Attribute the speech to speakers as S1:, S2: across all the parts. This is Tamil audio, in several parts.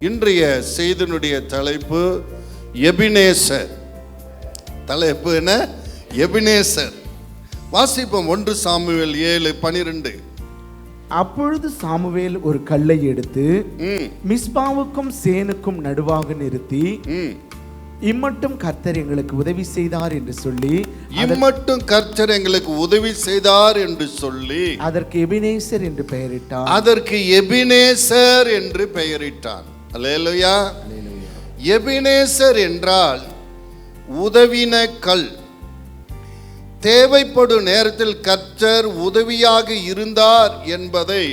S1: இன்றைய செய்தியினுடைய தலைப்பு எபினேசர். தலைப்பு என்ன? எபினேசர். வாசிப்போம் 1 சாமுவேல் 7:12.
S2: அப்பொழுது சாமுவேல் ஒரு கல்லை எடுத்து மிஸ்பாவுக்கும் சேனுக்கும் நடுவாக நிறுத்தி, இம்மட்டும் கர்த்தர் எங்களுக்கு உதவி செய்தார் என்று சொல்லி,
S1: இம்மட்டும் கர்த்தர் எங்களுக்கு உதவி செய்தார் என்று சொல்லி
S2: அதற்கு எபினேசர் என்று பெயரிட்டார்.
S1: அதற்கு எபினேசர் என்று பெயரிட்டான். அல்லேலூயா. எபினேசர் என்றால் உதவின கல். தேவைப்படும் நேரத்தில் கர்த்தர் உதவியாக இருந்தார் என்பதை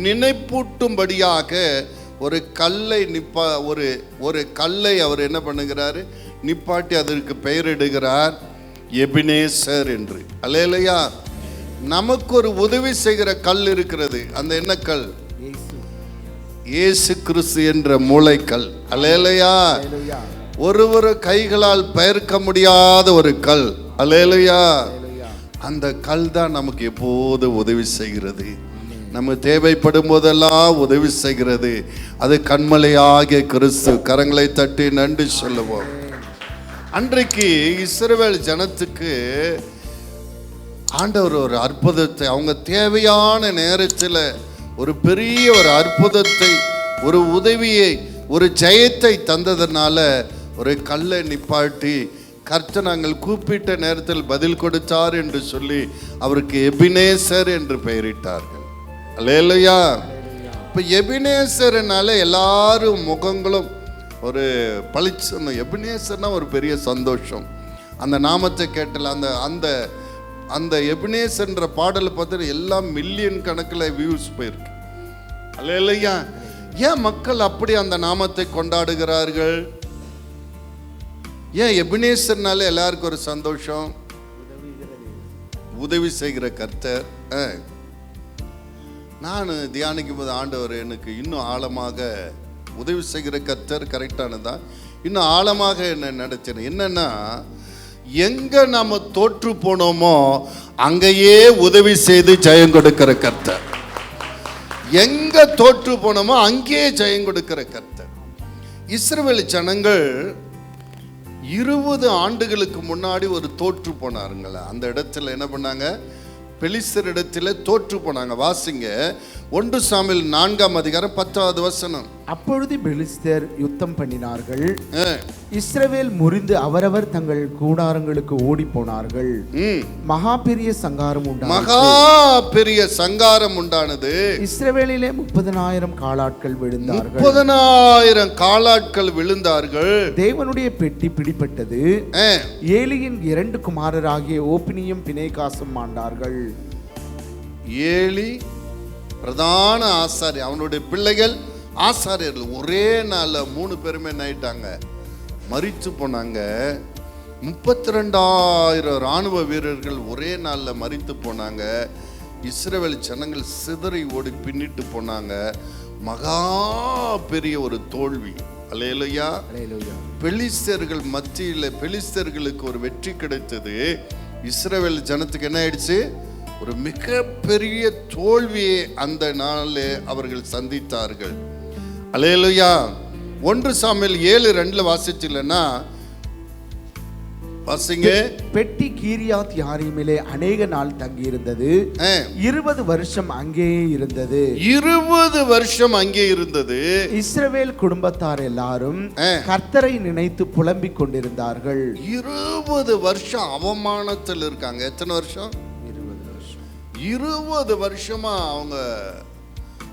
S1: நினைப்பூட்டும்படியாக ஒரு கல்லை ஒரு கல்லை அவர் என்ன பண்ணுகிறாரு? நிப்பாட்டி அதற்கு பெயரிடுகிறார் எபினேசர் என்று. அல்லேலூயா. நமக்கு ஒரு உதவி செய்கிற கல் இருக்கிறது. அந்த என்ன கல்? இயேசு கிறிஸ்து என்ற மூளைக்கல். அல்லேலூயா. ஒரு கைகளால் பெயர்க்க முடியாத ஒரு கல். அல்லேலூயா. அந்த கல் தான் நமக்கு எப்போது உதவி செய்கிறது. நம்ம தேவைப்படும் போதெல்லாம் உதவி செய்கிறது. அது கண்மலையாகிய கிறிஸ்து. கரங்களை தட்டி நன்றி சொல்லுவோம். அன்றைக்கு இஸ்ரவேல் ஜனத்துக்கு ஆண்டவர் ஒரு அற்புதத்தை, அவங்க தேவையான நேரத்தில் ஒரு பெரிய ஒரு அற்புதத்தை, ஒரு உதவியை, ஒரு ஜெயத்தை தந்ததனால ஒரு கல்லை நிப்பாட்டி கர்த்தர் நாங்கள் கூப்பிட்ட நேரத்தில் பதில் கொடுத்தார் என்று சொல்லி அவருக்கு எபினேசர் என்று பெயரிட்டார்கள். அல்லேலூயா. இப்போ எபினேசர்னால எல்லாரும் முகங்களும் ஒரு பளிச்சு. எபினேசர்னா ஒரு பெரிய சந்தோஷம். அந்த நாமத்தை கேட்டல அந்த அந்த அந்த எபினேசர்ன்ற பாடலை பார்த்து எல்லாம் மில்லியன் கணக்கில் வியூஸ் போயிருக்கு. அல்லேலூயா. ஏன் மக்கள் அப்படி அந்த நாமத்தை கொண்டாடுகிறார்கள்? ஏன் எபினேசர்னால எல்லாருக்கும் ஒரு சந்தோஷம்? உதவி செய்கிற கர்த்தர். நான் தியானிக்கும் போது ஆண்டவர் எனக்கு இன்னும் ஆழமாக உதவி செய்கிற கர்த்தர் கரெக்டானதான், இன்னும் ஆழமாக என்ன நினைச்சேன். என்னன்னா, எங்க நாம தோற்று போனோமோ அங்கேயே உதவி செய்து ஜெயம் கொடுக்கிற கர்த்தர். எங்க தோற்று போனோமோ அங்கேயே ஜெயம் கொடுக்கிற கர்த்தர். இஸ்ரவேல் ஜனங்கள் 20 ஆண்டுகளுக்கு முன்னாடி ஒரு தோற்று போனாருங்கள. அந்த இடத்துல என்ன பண்ணாங்க? பெலிஸ்தர் இடத்துல தோற்று போனாங்க. வாசிங்க 1 சாமுவேல் 4:10.
S2: அப்பொழுது பெலிஸ்தர் யுத்தம் பண்ணினார்கள். இஸ்ரவேல் முறிந்து அவரவர் தங்கள் கூடாரங்களுக்கு ஓடி போனார்கள். மகா பெரிய சங்காரம் உண்டானது. இஸ்ரவேலிலே 30,000 காலாட்கள் விழுந்தார்கள்.
S1: 30,000 காலாட்கள் விழுந்தார்கள்.
S2: தேவனுடைய பெட்டி பிடிப்பட்டது. ஏலியின் 2 குமாரராகிய ஓப்னியும் பினேகாசும் மாண்டார்கள்.
S1: ஏலி பிரதான ஆசாரி, அவனுடைய பிள்ளைகள் ஆசாரியர்கள். ஒரே நாள்ல 3 பேருமே ஆயிட்டாங்க, மரித்து போனாங்க. 32,000 இராணுவ வீரர்கள் ஒரே நாள்ல மரித்து போனாங்க. இஸ்ரவேல் ஜனங்கள் சிதறி ஓடி பின்னிட்டு போனாங்க. மகா பெரிய ஒரு தோல்வி. அல்லேலூயா. பெலிஸ்தர்கள் மத்தியில் பெலிஸ்தர்களுக்கு ஒரு வெற்றி கிடைத்தது. இஸ்ரவேல் ஜனத்துக்கு என்ன ஆயிடுச்சு? ஒரு மிகப்பெரிய தோல்வியை அந்த நாளிலே அவர்கள் சந்தித்தார்கள். அல்லேலூயா. 1 சாமுவேல் 7:2 வாசிச்சீங்கன்னா வாசிங்க.
S2: பெட்டி கீரியாத் யாரீமிலே அநேக நாள் தங்கி இருந்தது. 20 வருஷம் அங்கேயே இருந்தது.
S1: 20 வருஷம் அங்கே இருந்தது.
S2: இஸ்ரவேல் குடும்பத்தார் எல்லாரும் கர்த்தரை நினைத்து புலம்பிக் கொண்டிருந்தார்கள்.
S1: 20 வருஷம் அவமானத்தில் இருக்காங்க. எத்தனை வருஷம்? 20 வருஷமா அவங்க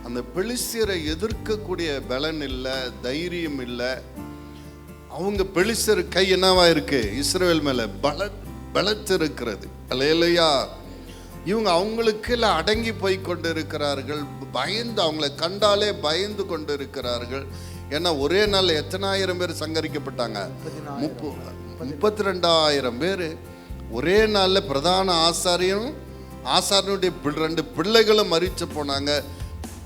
S1: அந்த பெலிஸ்தரை எதிர்க்கக்கூடிய பலன் இல்லை, தைரியம் இல்லை. அவங்க பெலிஸ்தர் கை என்னவா இருக்கு? இஸ்ரவேல் மேல பலத்திருக்கிறது. அல்லேலூயா. இவங்க அவங்களுக்கு அடங்கி போய் கொண்டு இருக்கிறார்கள். பயந்து, அவங்களை கண்டாலே பயந்து கொண்டு இருக்கிறார்கள். ஏன்னா ஒரே நாள் எத்தனாயிரம் பேர் சங்கரிக்கப்பட்டாங்க? 32,000 பேர் ஒரே நாள்ல. பிரதான ஆசாரியனுடைய 2 பிள்ளைகளும் மரிச்சு போனாங்க.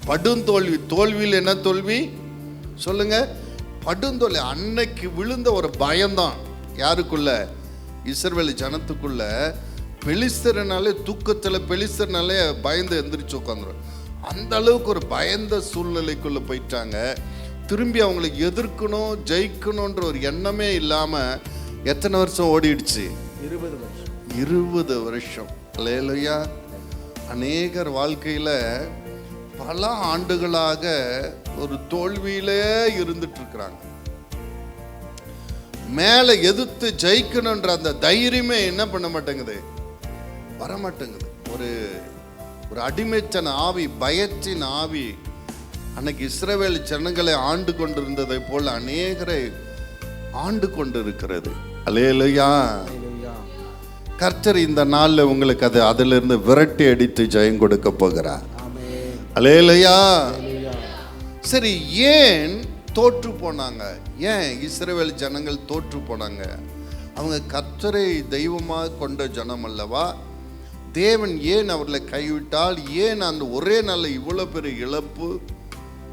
S1: படுந்தோல்வி. தோல்வியில் என்ன தோல்வி சொல்லுங்க? படுந்தோல்வி. அன்னைக்கு விழுந்த ஒரு பயம்தான் யாருக்குள்ள? இஸ்ரவேல் ஜனத்துக்குள்ள. பெலிஸ்தர்னாலே தூக்கத்தில் பெலிஸ்தர்னாலே பயந்து எந்திரிச்சு உட்காந்துரும். அந்த அளவுக்கு ஒரு பயந்த சூழ்நிலைக்குள்ள போயிட்டாங்க. திரும்பி அவங்களுக்கு எதிர்க்கணும், ஜெயிக்கணுன்ற ஒரு எண்ணமே இல்லாமல் எத்தனை வருஷம் ஓடிடுச்சு?
S2: 20 வருஷம்.
S1: 20 வருஷம். அல்லேலூயா. அநேகர் வாழ்க்கையில் பல ஆண்டுகளாக ஒரு தோல்வியிலே இருந்துட்டு இருக்கிறாங்க. மேலே எதிர்த்து ஜெயிக்கணுன்ற அந்த தைரியமே என்ன பண்ண மாட்டேங்குது, வர மாட்டேங்குது. ஒரு அடிமைச்சன ஆவி, பயத்தின் ஆவி அன்னைக்கு இஸ்ரவேல் ஜனங்களை ஆண்டு கொண்டிருந்ததை போல அநேகரை ஆண்டு கொண்டிருக்கிறது. அல்லேலூயா. கர்த்தர் இந்த நாளில் உங்களுக்கு அதிலிருந்து விரட்டி அடித்து ஜெயம் கொடுக்க போகிறார். அல்லேலூயா. சரி, ஏன் தோற்று போனாங்க? ஏன் இஸ்ரவேல் ஜனங்கள் தோற்று போனாங்க? அவங்க கர்த்தரை தெய்வமாக கொண்ட ஜனம் அல்லவா? தேவன் ஏன் அவர்களை கைவிட்டால்? ஏன் அந்த ஒரே நாளில் இவ்வளோ பெரிய இழப்பு?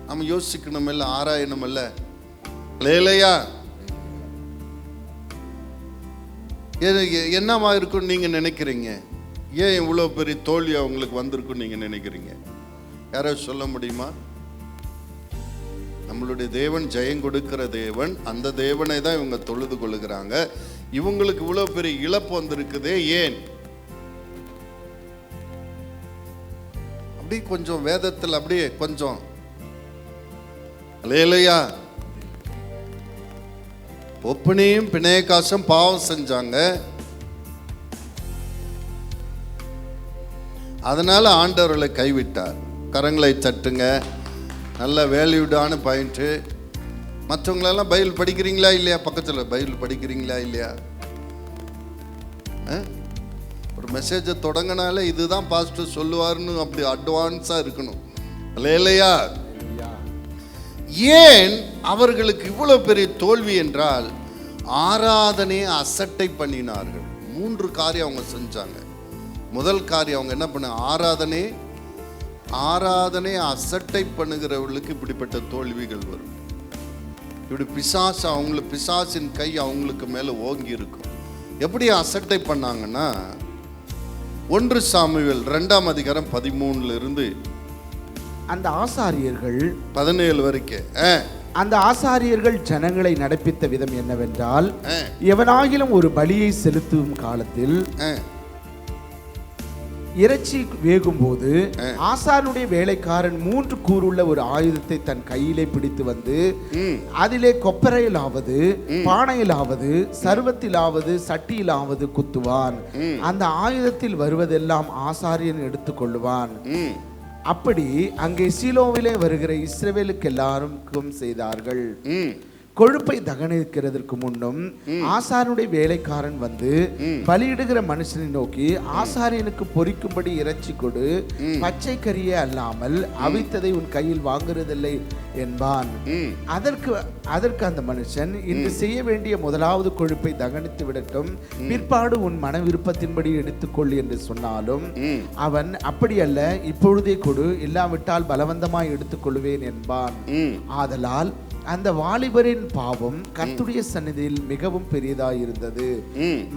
S1: நம்ம யோசிக்கணும் இல்லை, ஆராயணும் இல்லை. அல்லேலூயா. என்னவா இருக்குன்னு நீங்க நினைக்கிறீங்க? ஏன் இவ்வளோ பெரிய தோல்வி அவங்களுக்கு வந்திருக்குன்னு நீங்க நினைக்கிறீங்க? யாராவது சொல்ல முடியுமா? நம்மளுடைய தேவன் ஜெயம் கொடுக்கிற தேவன். அந்த தேவனை தான் இவங்க தொழுது கொள்ளுகிறாங்க. இவங்களுக்கு இவ்வளோ பெரிய இழப்பு வந்திருக்குதே, ஏன்? அப்படி கொஞ்சம் வேதத்தில் அப்படியே கொஞ்சம் அல்லேலூயா. ஒப்பனையும் பிணையகாசும் பாவம் செஞ்சாங்க. அதனால ஆண்டவர்களை கைவிட்டார். கரங்களை தட்டுங்க. நல்ல வேல்யூடான பாயிண்ட்டு. மற்றவங்களெல்லாம் பைபிள் படிக்கிறீங்களா இல்லையா? பக்கத்தில் பைபிள் படிக்கிறீங்களா இல்லையா? ஒரு மெசேஜை தொடங்கினாலே இதுதான் பாஸ்டர் சொல்லுவார்னு அப்படி அட்வான்ஸாக இருக்கணும். இல்லையா? ஏன் அவர்களுக்கு இவ்வளவு பெரிய தோல்வி என்றால், ஆராதனையை அசட்டை பண்ணினார்கள். 3 காரியம் அவங்க செஞ்சாங்க. முதல் காரியம் அவங்க என்ன பண்ண, ஆராதனை அசட்டை பண்ணுகிறவர்களுக்கு இப்படிப்பட்ட தோல்விகள் வரும். இப்படி பிசாசின் கை அவங்களுக்கு மேல ஓங்கி இருக்கும். எப்படி அசட்டை பண்ணாங்கன்னா, 1 சாமுவேல் 2ஆம் அதிகாரம் 13 இருந்து
S2: அந்த ஆசாரியர்கள்
S1: 17 வரைக்கும்,
S2: அந்த ஆசாரியர்கள் ஜனங்களை நடப்பித்த விதம் என்னவென்றால், எவனாகிலும் ஒரு பலியை செலுத்தும் காலத்தில் இறைச்சி வேகும் போது ஆசாரனுடைய வேலைக்காரன் 3 கூறுள்ள ஒரு ஆயுதத்தை தன் கையிலே பிடித்து வந்து அதிலே கொப்பரையிலாவது பானையிலாவது சர்வத்திலாவது சட்டியிலாவது குத்துவான். அந்த ஆயுதத்தில் வருவதெல்லாம் ஆசாரியன் எடுத்துக்கொள்ளுவான். அப்படி அங்கே சீலோவிலே வருகிற இஸ்ரவேலுக்கு எல்லாருக்கும் செய்தார்கள். கொழுப்பை தகனிக்கிறதற்கு முன்னும் ஆசாரியனுடைய வேலைக்காரன் வந்து பலியிடுகிற மனுஷனை நோக்கி, ஆசாரியனுக்கு பொரிக்கும்படி இறைச்சி கொடு, பச்சை கறியே அல்லாமல் அவித்ததை உன் கையில் வாங்குறதில்லை என்பான். அதற்கு அந்த மனுஷன், இன்று செய்ய வேண்டிய முதலாவது கொழுப்பை தகனித்து விடட்டும், பிற்பாடு உன் மன விருப்பத்தின்படி எடுத்துக்கொள் என்று சொன்னாலும் அவன், அப்படி அல்ல, இப்பொழுதே கொடு, இல்லாவிட்டால் பலவந்தமாய் எடுத்துக்கொள்வேன் என்பான். ஆதலால் அந்த வாலிபரின் பாவம் கர்த்தருடைய சந்நிதியில் மிகவும் பெரியதாய் இருந்தது.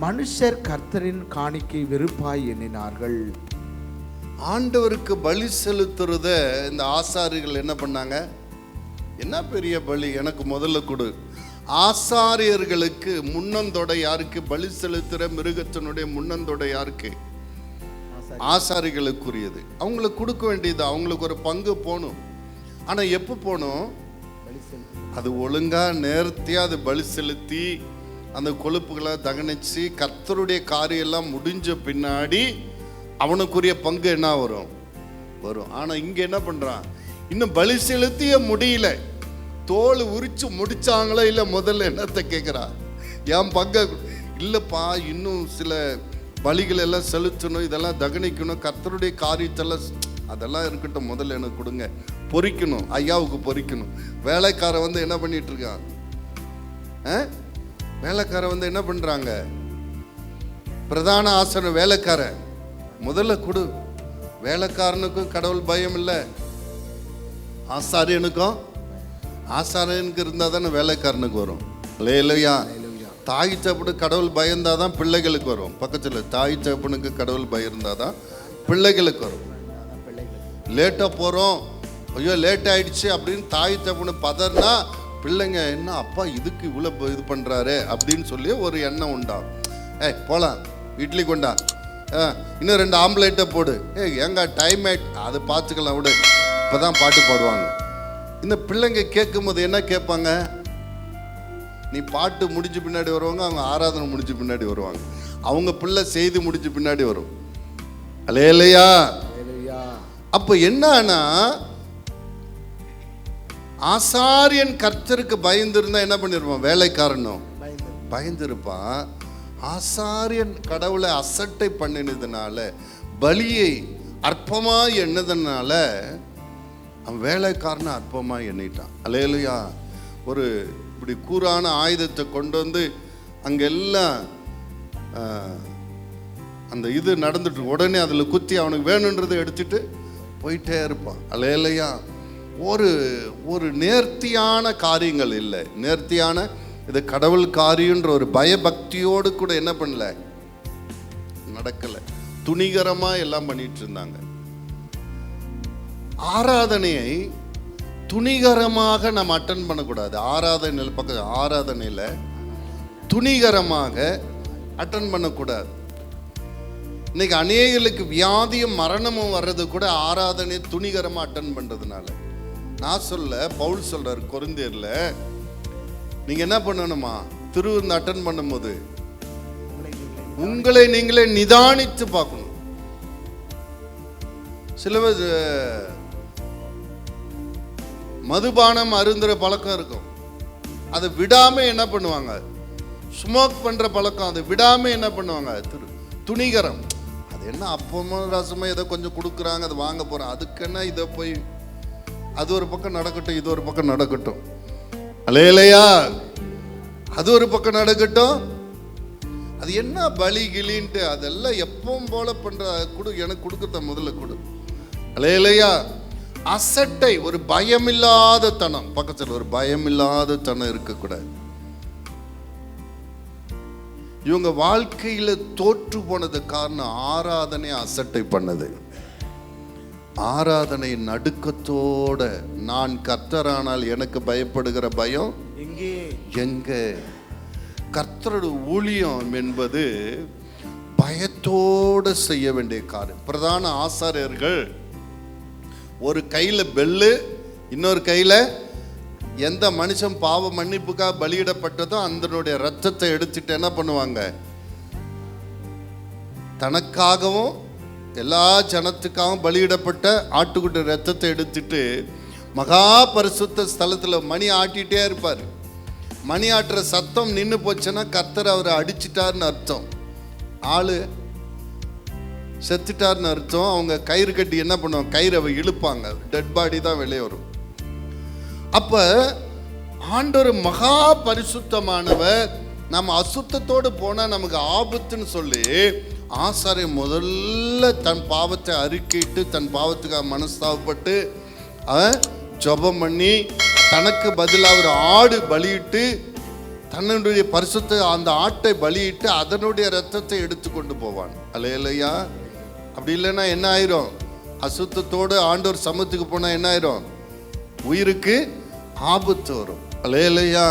S2: மனுஷர் கர்த்தரின் காணிக்கை வெறுப்பாய் எண்ணினார்கள்.
S1: ஆண்டவருக்கு பலி செலுத்துறத இந்த ஆசாரியர்கள் என்ன பண்ணாங்க? என்ன பெரிய பலி, எனக்கு முதல்ல கொடு. ஆசாரியர்களுக்கு முன்னந்தொடை யாருக்கு? பலி செலுத்துற மிருகத்தினுடைய முன்னந்தொடை யாருக்கு? ஆசாரிகளுக்குரியது. அவங்களுக்கு கொடுக்க வேண்டியது, அவங்களுக்கு ஒரு பங்கு போகணும். ஆனா எப்போ போகணும்? அது ஒழுங்கா நேர்த்தியா அது பலி செலுத்தி அந்த கொழுப்புகளை தகனிச்சு கர்த்தருடைய காரியம் எல்லாம் முடிஞ்ச பின்னாடி அவனுக்குரிய பங்கு என்ன வரும். ஆனா இங்க என்ன பண்றான்? இன்னும் பலி செலுத்திய முடியல, தோல் உரிச்சு முடிச்சாங்களோ இல்ல, முதல்ல என்னத்தை கேட்கிறா? என் பங்க இல்லப்பா, இன்னும் சில பலிகள் எல்லாம் செலுத்தணும், இதெல்லாம் தகனிக்கணும், கர்த்தருடைய காரியத்தெல்லாம் அதெல்லாம் இருக்கட்டும், முதல்ல எனக்கு கொடுங்க, பொறிக்கணும், ஐயாவுக்கு பொறிக்கணும். வேலைக்காரன் வந்து என்ன பண்ணிட்டு இருக்கான்? வேலைக்காரன் வந்து என்ன பண்றாங்க? பிரதான ஆசன வேலைக்காரன் முதல்ல கொடு. வேலைக்காரனுக்கும் கடவுள் பயம் இல்லை, ஆசாரியனுக்கு இருந்தா தானே வேலைக்காரனுக்கு வரும். இல்லையா? தாய் தகப்பனு கடவுள் பயந்தாதான் பிள்ளைகளுக்கு வரும். பக்கத்தில் தாய் தகப்பனுக்கு கடவுள் பயம் இருந்தாதான் பிள்ளைகளுக்கு வரும். லேட்டாக போகிறோம், ஐயோ லேட் ஆயிடுச்சு அப்படின்னு தாய் தப்புன்னு பதறினா பிள்ளைங்க என்ன அப்பா இதுக்கு இவ்வளோ இது பண்ணுறாரு அப்படின்னு சொல்லி ஒரு எண்ணம் உண்டாகும். போகலாம் இட்லி கொண்டா, இன்னும் 2 ஆம்லேட்டை போடு, ஏங்க டைம் ஆயிட்டு அதை பார்த்துக்கலாம் விடு, இப்போ தான் பாட்டு பாடுவாங்க. இந்த பிள்ளைங்க கேட்கும் போது என்ன கேட்பாங்க? நீ பாட்டு முடிஞ்ச பின்னாடி வருவாங்க, அவங்க ஆராதனை முடிஞ்ச பின்னாடி வருவாங்க, அவங்க பிள்ளை செய்தி முடிஞ்ச பின்னாடி வரும். அல்லேலூயா. அப்போ என்னன்னா ஆசாரியன் கர்த்தருக்கு பயந்துருந்தா என்ன பண்ணிருப்பான்? வேலைக்காரனும் பயந்துருப்பான். ஆசாரியன் கடவுளை அசட்டை பண்ணினதுனால, பலியை அற்பமா எண்ணதுனால அவன் வேலைக்காரனை அற்பமா எண்ணிட்டான். அல்லேலூயா. ஒரு இப்படி கூரான ஆயுதத்தை கொண்டு வந்து அங்கெல்லாம் அந்த இது நடந்துட்டு உடனே அதில் குத்தி அவனுக்கு வேணுன்றதை எடுத்துட்டு போயிட்டே இருப்பான். அல்லேலூயா. ஒரு நேர்த்தியான காரியங்கள் இல்லை, நேர்த்தியான இது கடவுள் காரியன்ற ஒரு பயபக்தியோடு கூட என்ன பண்ணல, நடக்கலை. துணிகரமாக எல்லாம் பண்ணிட்டு இருந்தாங்க. ஆராதனையை துணிகரமாக நம்ம அட்டன் பண்ணக்கூடாது. ஆராதனையில் துணிகரமாக அட்டன் பண்ணக்கூடாது. இன்னைக்கு அநேகர்களுக்கு வியாதியும் மரணமும் வர்றது கூட ஆராதனை துணிகரமாக அட்டன் பண்ணுறதுனால. நான் பவுல் சொல்றார் கொரிந்தியர்ல, நீங்க என்ன பண்ணணுமா, திருவிருந்து அட்டன் பண்ணும்போது உங்களை நீங்களே நிதானித்து பார்க்கணும். சில மதுபானம் அருந்துற பழக்கம் இருக்கும், அதை விடாம என்ன பண்ணுவாங்க, ஸ்மோக் பண்ற பழக்கம், அதை விடாம என்ன பண்ணுவாங்க, துணிகரம். அது என்ன அப்பமும் ரசமும் ஏதோ கொஞ்சம் கொடுக்குறாங்க, அதை வாங்க போறோம், அதுக்கு என்ன இதை போய் அது ஒரு பக்கம் நடக்கட்டும், இது ஒரு பக்கம் நடக்கட்டும். அல்லேலூயா. அது ஒரு பக்கம் நடக்கட்டும். அது என்ன பலி கிளின்ட்டு அதெல்லாம் எப்பவும் போல பண்ற கொடு, எனக்கு கொடுக்கறத முதல்ல கொடு. அல்லேலூயா. அசட்டை, ஒரு பயமில்லாத தனம், பக்கத்தில் ஒரு பயமில்லாத தனம் இருக்கக்கூடாது. இவங்க வாழ்க்கையில தோற்று போனது காரணம் ஆராதனை அசட்டை பண்ணது. ஆராதனை நடுக்கத்தோட, நான் கர்த்தரானால் எனக்கு பயப்படுகிற பயம் எங்க? கர்த்தருடைய ஊழியம் என்பது பயத்தோடு செய்ய வேண்டிய காரியம். பிரதான ஆசாரியர்கள் ஒரு கையில பெல்லு, இன்னொரு கையில எந்த மனுஷன் பாவ மன்னிப்புக்காக பலியிடப்பட்டதோ அதனுடைய ரத்தத்தை எடுத்துட்டு என்ன பண்ணுவாங்க, தனக்காகவும் எல்லா ஜனத்துக்காகவும் பலியிடப்பட்ட ஆட்டுக்குட்டி ரத்தத்தை எடுத்துட்டு மகா பரிசுத்த ஸ்தலத்தில் மணி ஆட்டிகிட்டே இருப்பார். மணி ஆட்டுற சத்தம் நின்று போச்சுன்னா கர்த்தர் அவரை அடிச்சிட்டாருன்னு அர்த்தம், ஆளு செத்துட்டாருன்னு அர்த்தம். அவங்க கயிறு கட்டி என்ன பண்ணுவாங்க, கயிறை இழுப்பாங்க, டெட் பாடி தான் வெளியே வரும். அப்ப ஆண்டவர் மகா பரிசுத்தமானவர், நம்ம அசுத்தத்தோடு போனா நமக்கு ஆபத்துன்னு சொல்லி ஆசாரியன் முதல்ல தன் பாவத்தை அறிக்கையிட்டு தன் பாவத்துக்காக மனஸ்தாபப்பட்டு ஜெபம் பண்ணி தனக்கு பதிலாக ஒரு ஆடு பலியிட்டு தன்னுடைய பரிசுத்த அந்த ஆட்டை பலியிட்டு அதனுடைய ரத்தத்தை எடுத்து கொண்டு போவான். அல்லேலூயா. அப்படி இல்லைன்னா என்ன ஆயிரும், அசுத்தத்தோடு ஆண்டவர் சமத்துக்கு போனால் என்ன ஆயிரும், உயிருக்கு ஆபத்து வரும். அல்லேலூயா.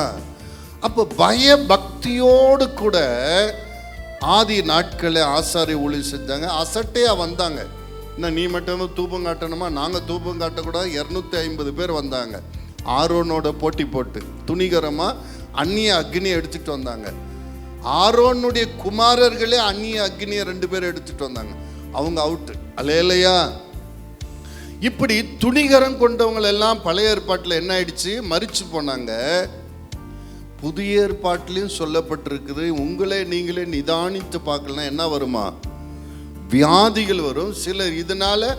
S1: அப்போ பய பக்தியோடு கூட ஆதி நாட்களே ஆசாரிய ஊழியம் செஞ்சாங்க. அசட்டையாக வந்தாங்க. இன்னும் நீ மட்டும் தூபம் காட்டணுமா, நாங்கள் தூபம் காட்டக்கூடாது. 250 பேர் வந்தாங்க. ஆரோனோட போட்டி போட்டு துணிகரமாக அந்நிய அக்னியை எடுத்துகிட்டு வந்தாங்க. ஆரோனுடைய குமாரர்களே அந்நிய அக்னியை 2 பேர் எடுத்துகிட்டு வந்தாங்க. அவங்க அவுட்டு. அல்லேலூயா. இப்படி துணிகரம் கொண்டவங்களெல்லாம் பழைய ஏற்பாட்டில் என்ன ஆயிடுச்சு, மரிச்சு போனாங்க. புதிய ஏற்பாட்டிலையும் சொல்லப்பட்டிருக்குது, உங்களே நீங்களே நிதானித்து பார்க்கலாம், என்ன வருமா, வியாதிகள் வரும். சிலர் இதனால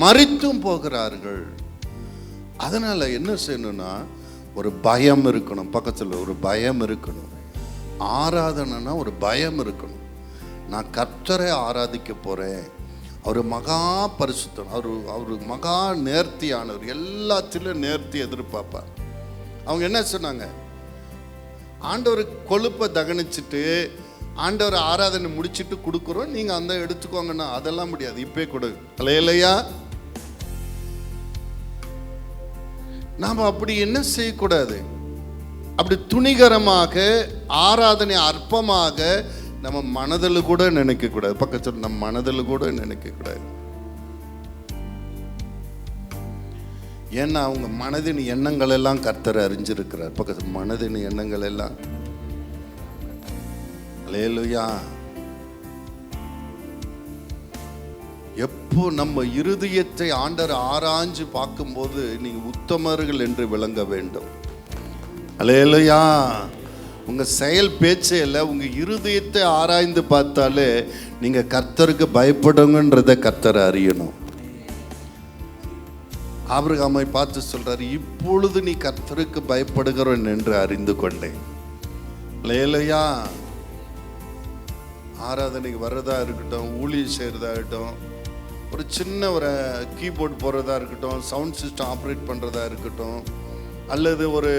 S1: மரித்தும் போகிறார்கள். அதனால என்ன செய்யணும்னா ஒரு பயம் இருக்கணும், பக்கத்தில் ஒரு பயம் இருக்கணும். ஆராதனைனா ஒரு பயம் இருக்கணும். நான் கர்த்தரை ஆராதிக்க போறேன், அவர் மகா பரிசுத்தம், அவர் மகா நேர்த்தியானவர், எல்லாத்திலும் நேர்த்தி எதிர்பார்ப்பார். அவங்க என்ன சொன்னாங்க, ஆண்டவர் கொழுப்பை தகனிச்சுட்டு ஆண்டவர் ஆராதனை முடிச்சுட்டு கொடுக்குறோம், நீங்கள் அந்த எடுத்துக்கோங்கன்னா அதெல்லாம் முடியாது, இப்பே கொடு. அல்லேலூயா. நாம் அப்படி என்ன செய்யக்கூடாது? அப்படி துணிகரமாக ஆராதனை அற்பமாக நம்ம மனதில் கூட நினைக்க கூடாது. பக்கத்தில் நம்ம மனதில் கூட நினைக்க கூடாது. ஏன்னா அவங்க மனதின் எண்ணங்கள் எல்லாம் கர்த்தர் அறிஞ்சிருக்கிறார். பக்கத்தில் மனதின் எண்ணங்கள் எல்லாம். அல்லேலூயா. எப்போ நம்ம இருதயத்தை ஆண்டவர் ஆராய்ஞ்சு பார்க்கும்போது நீங்க உத்தமர்கள் என்று விளங்க வேண்டும். அல்லேலூயா. உங்க செயல் பேச்சே இல்லை, உங்க இருதயத்தை ஆராய்ந்து பார்த்தாலே நீங்க கர்த்தருக்கு பயப்படுங்கன்றதை கர்த்தர் அறியணும். ஆபிரகாமை பார்த்து சொல்றாரு, இப்பொழுது நீ கர்த்தருக்கு பயப்படுகிறவன் என்று அறிந்து கொண்டேன். அல்லேலூயா. ஆராதனைக்கு வர்றதா இருக்கட்டும், ஊழியம் செய்யறதா இருக்கட்டும், ஒரு சின்ன ஒரு கீபோர்ட் போடுறதா இருக்கட்டும், சவுண்ட் சிஸ்டம் ஆப்ரேட் பண்ணுறதா இருக்கட்டும், அல்லது ஒரு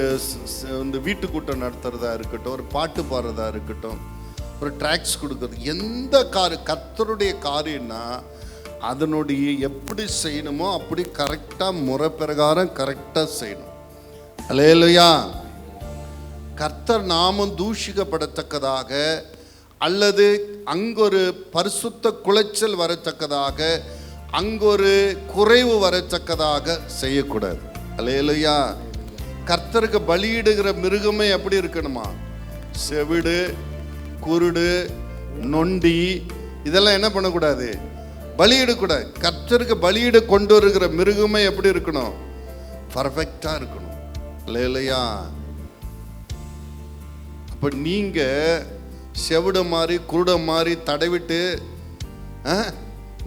S1: இந்த வீட்டு கூட்டம் நடத்துறதா இருக்கட்டும், ஒரு பாட்டு பாடுறதா இருக்கட்டும், ஒரு ட்ராக்ஸ் கொடுக்குறது, எந்த கர்த்தருடைய காரியம்னா அதனுடைய எப்படி செய்யணுமோ அப்படி கரெக்டாக முறை பிரகாரம் கரெக்டாக செய்யணும். அல்லேலூயா. கர்த்தர் நாமம் தூஷிக்கப்படத்தக்கதாக அல்லது அங்கொரு பரிசுத்த குலைச்சல் வரத்தக்கதாக அங்கொரு குறைவு வரத்தக்கதாக செய்யக்கூடாது. அல்லேலூயா. கர்த்தருக்கு பலியிடுகிற மிருகமே எப்படி இருக்கணுமா? செவிடு, குருடு, நொண்டி, இதெல்லாம் என்ன பண்ணக்கூடாது? பலியிடக்கூடாது. கர்த்தருக்கு பலியிட கொண்டு வருகிற மிருகமே எப்படி இருக்கணும்? பர்ஃபெக்டா இருக்கணும். அல்லேலூயா. அப்ப நீங்க செவிட மாதிரி குருட மாதிரி தடவிட்டு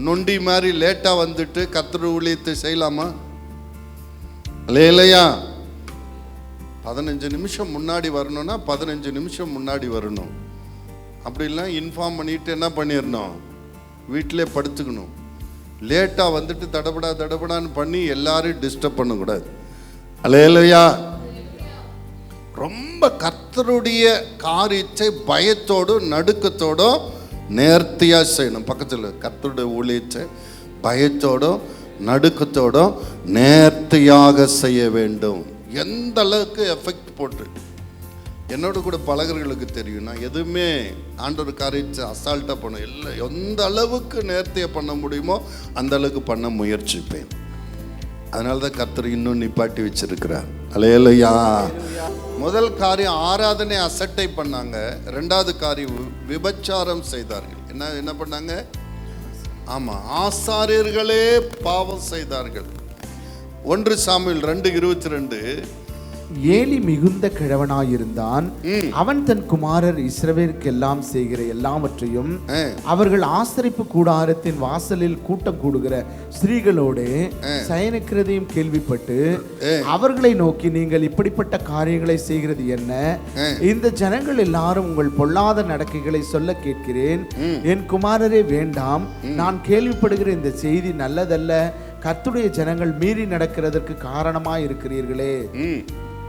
S1: நொண்டி மாதிரி லேட்டா வந்துட்டு கர்த்தர் ஊழியத்தை செய்யலாமா? அல்லேலூயா. 15 நிமிஷம் முன்னாடி வரணும்னா 15 நிமிஷம் முன்னாடி வரணும். அப்படிலாம் இன்ஃபார்ம் பண்ணிட்டு என்ன பண்ணிடணும்? வீட்டிலே படுத்துக்கணும். லேட்டாக வந்துட்டு தடபடான்னு பண்ணி எல்லாரையும் டிஸ்டர்ப் பண்ணக்கூடாது. அல்லேலூயா. ரொம்ப கர்த்தருடைய காரியத்தை பயத்தோடும் நடுக்கத்தோடும் நேர்த்தியாக செய்யணும். பக்கத்தில் கர்த்தருடைய ஊழியத்தை பயத்தோடும் நடுக்கத்தோடும் நேர்த்தியாக செய்ய வேண்டும். எந்த அளவுக்கு எஃபெக்ட் போட்டு என்னோட கூட பழகர்களுக்கு தெரியும், நான் எதுவுமே ஆண்டவர் காரியத்தை அசால்ட்டாக பண்ண இல்லை. எந்த அளவுக்கு நேர்த்தியாக பண்ண முடியுமோ அந்த அளவுக்கு பண்ண முயற்சிப்பேன். அதனால தான் கர்த்தர் இன்னும் நிப்பாட்டி வச்சிருக்கிறார். அல்லேலூயா. முதல் காரியம் ஆராதனை அசட்டை பண்ணாங்க. ரெண்டாவது காரியம் விபச்சாரம் செய்தார்கள். என்ன பண்ணாங்க? ஆமா, ஆசாரியர்களே பாவம் செய்தார்கள். 1 சாமுவேல் 2:22.
S2: ஏலி மிகுந்த கிழவனாயிருந்தான். அவன் தன் குமாரர் இஸ்ரவேலுக்கு எல்லாம் செய்கிற எல்லாவற்றையும் அவர்கள் ஆசரிப்பு கூடாரத்தின் வாசலில் கூட்டம் கூடுகிற ஸ்திரீகளோடு சயனிக்கிறதையும் கேள்விப்பட்டு அவர்களை நோக்கி, நீங்கள் இப்படிப்பட்ட காரியங்களை செய்கிறது என்ன? இந்த ஜனங்கள் எல்லாரும் உங்கள் பொல்லாத நடக்கைகளை சொல்ல கேட்கிறேன். என் குமாரரே வேண்டாம். நான் கேள்விப்படுகிற இந்த செய்தி நல்லதல்ல. கர்த்தருடைய ஜனங்கள் மீறி நடக்கிறதற்கு காரணமாய் இருக்கிறீர்களே.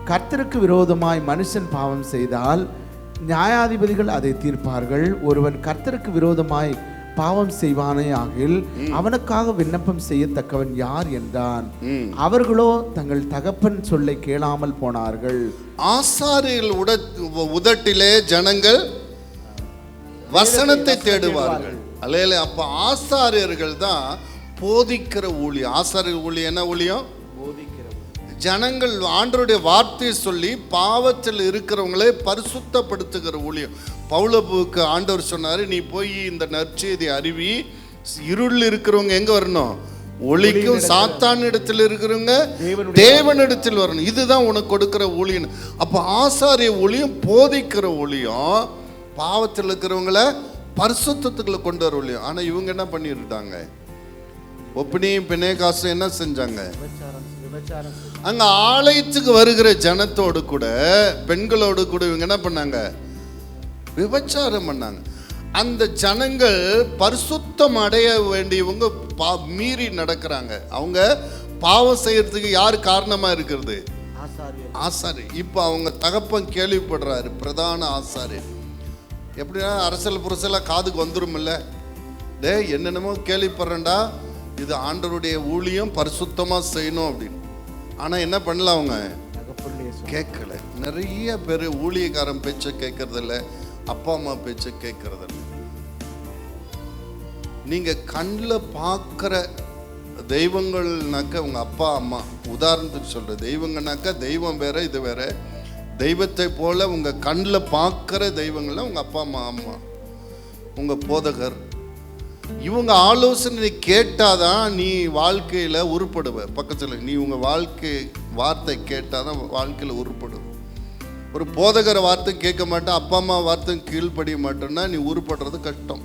S2: கர்த்தருக்கு விரோதமாய் மனுஷன் பாவம் செய்தால் நியாயாதிபதிகள் அதை தீர்ப்பார்கள். ஒருவன் கர்த்தருக்கு விரோதமாய் பாவம் செய்வானே ஆகில் அவனுக்காக விண்ணப்பம் செய்யத்தக்கவன் யார் என்றான். அவர்களோ தங்கள் தகப்பன் சொல்லை கேளாமல் போனார்கள்.
S1: ஆசாரியர்கள் உதட்டிலே ஜனங்கள் வசனத்தை தேடுவார்கள். அல்லேலே. அப்ப ஆசாரியர்கள் தான் போதிக்கிற ஊழியம். ஆசாரியர் ஊழியம் என்ன ஊழியம்? ஜனங்கள் ஆண்டவருடைய வார்த்தையை சொல்லி பாவத்தில் இருக்கிறவங்களே பரிசுத்தப்படுத்துகிற ஊழியம். பவுலுக்கு ஆண்டவர் சொன்னாரு, நீ போய் இந்த நற்செய்தி அறிவி, இருள் இருக்கிறவங்க எங்க வரணும்? ஒளிக்கும். சாத்தான் இடத்தில் இருக்கிறவங்க தேவனிடத்தில் வரணும். இதுதான் உனக்கு கொடுக்கிற ஊழியம். அப்ப ஆசாரிய ஊழியம் போதிக்கிற ஊழியம், பாவத்தில் இருக்கிறவங்கள பரிசுத்தத்துக்குள்ள கொண்டு வர ஊழியம். ஆனா இவங்க என்ன பண்ணிருட்டாங்க? ஒப்பினியும் பிணைகாசும் என்ன செஞ்சாங்க? அங்க ஆலயத்துக்கு வருகிற ஜனத்தோடு கூட பெண்களோடு கூட இவங்க என்ன பண்ணாங்க? விபச்சாரம் பண்ணாங்க. அந்த ஜனங்கள் பரிசுத்தம் அடைய வேண்டியவங்க மீறி நடக்கிறாங்க. அவங்க பாவம் செய்யறதுக்கு யார் காரணமா இருக்கிறது? ஆசாரி. இப்ப அவங்க தகப்பன் கேள்விப்படுறாரு, பிரதான ஆசாரி. எப்படின்னா அரசல் புரசலா காதுக்கு வந்துரும் இல்ல, டே என்னென்னமோ கேள்விப்படுறேன்டா, இது ஆண்டவருடைய ஊழியம், பரிசுத்தமா செய்யணும் அப்படின்னு. ஆனா என்ன பண்ணல, அவங்க கேட்கல. நிறைய பேர் ஊழியக்காரன் பேச்ச கேட்கறதில்ல, அப்பா அம்மா பேச்ச கேட்கறதில்ல. நீங்க கண்ணில் பார்க்குற தெய்வங்கள்னாக்க உங்க அப்பா அம்மா, உதாரணத்துக்கு சொல்ற தெய்வங்கனாக்கா தெய்வம் வேற, இது வேற. தெய்வத்தை போல உங்க கண்ணில் பார்க்குற தெய்வங்கள்லாம் உங்க அப்பா அம்மா, அம்மா, உங்க போதகர். இவங்க ஆலோசனை கேட்டாதான் நீ வாழ்க்கையில உருப்படுவ. பக்கத்துல நீ உங்க வாழ்க்கை வார்த்தை கேட்டாதான் வாழ்க்கையில உருப்படுவ. ஒரு போதகர் வார்த்தை கேட்க மாட்டேன், அப்பா அம்மா வார்த்தை கீழ்ப்படிய மாட்டேன்னா நீ உருப்படுறது கஷ்டம்.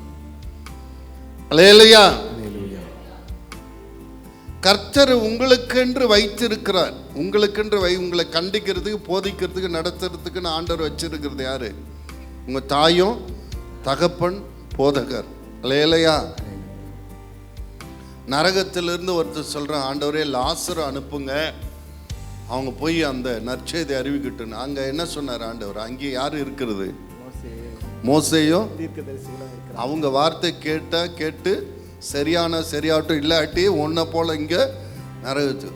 S1: அல்லேலூயா. கர்த்தர் உங்களுக்கென்று வைத்திருக்கிறார். உங்களுக்கென்று உங்களை கண்டிக்கிறதுக்கு, போதிக்கிறதுக்கு, நடத்துறதுக்குன்னு ஆண்டவர் வச்சிருக்கிறது யாரு? உங்க தாயும் தகப்பன், போதகர். அல்லேலூயா. நரகத்திலிருந்து ஒருத்தர் சொல்றான், ஆண்டவரே லாசரை அனுப்புங்க, அவங்க போய் அந்த நற்செய்தி அறிவிக்கட்டுன்னு. அங்க என்ன சொன்னார் ஆண்டவர்? அங்கே யாரு இருக்கிறது? மோசேயும். அவங்க வார்த்தை கேட்டு சரியாகட்டும், இல்லாட்டி ஒன்றை போல இங்க நரகத்து.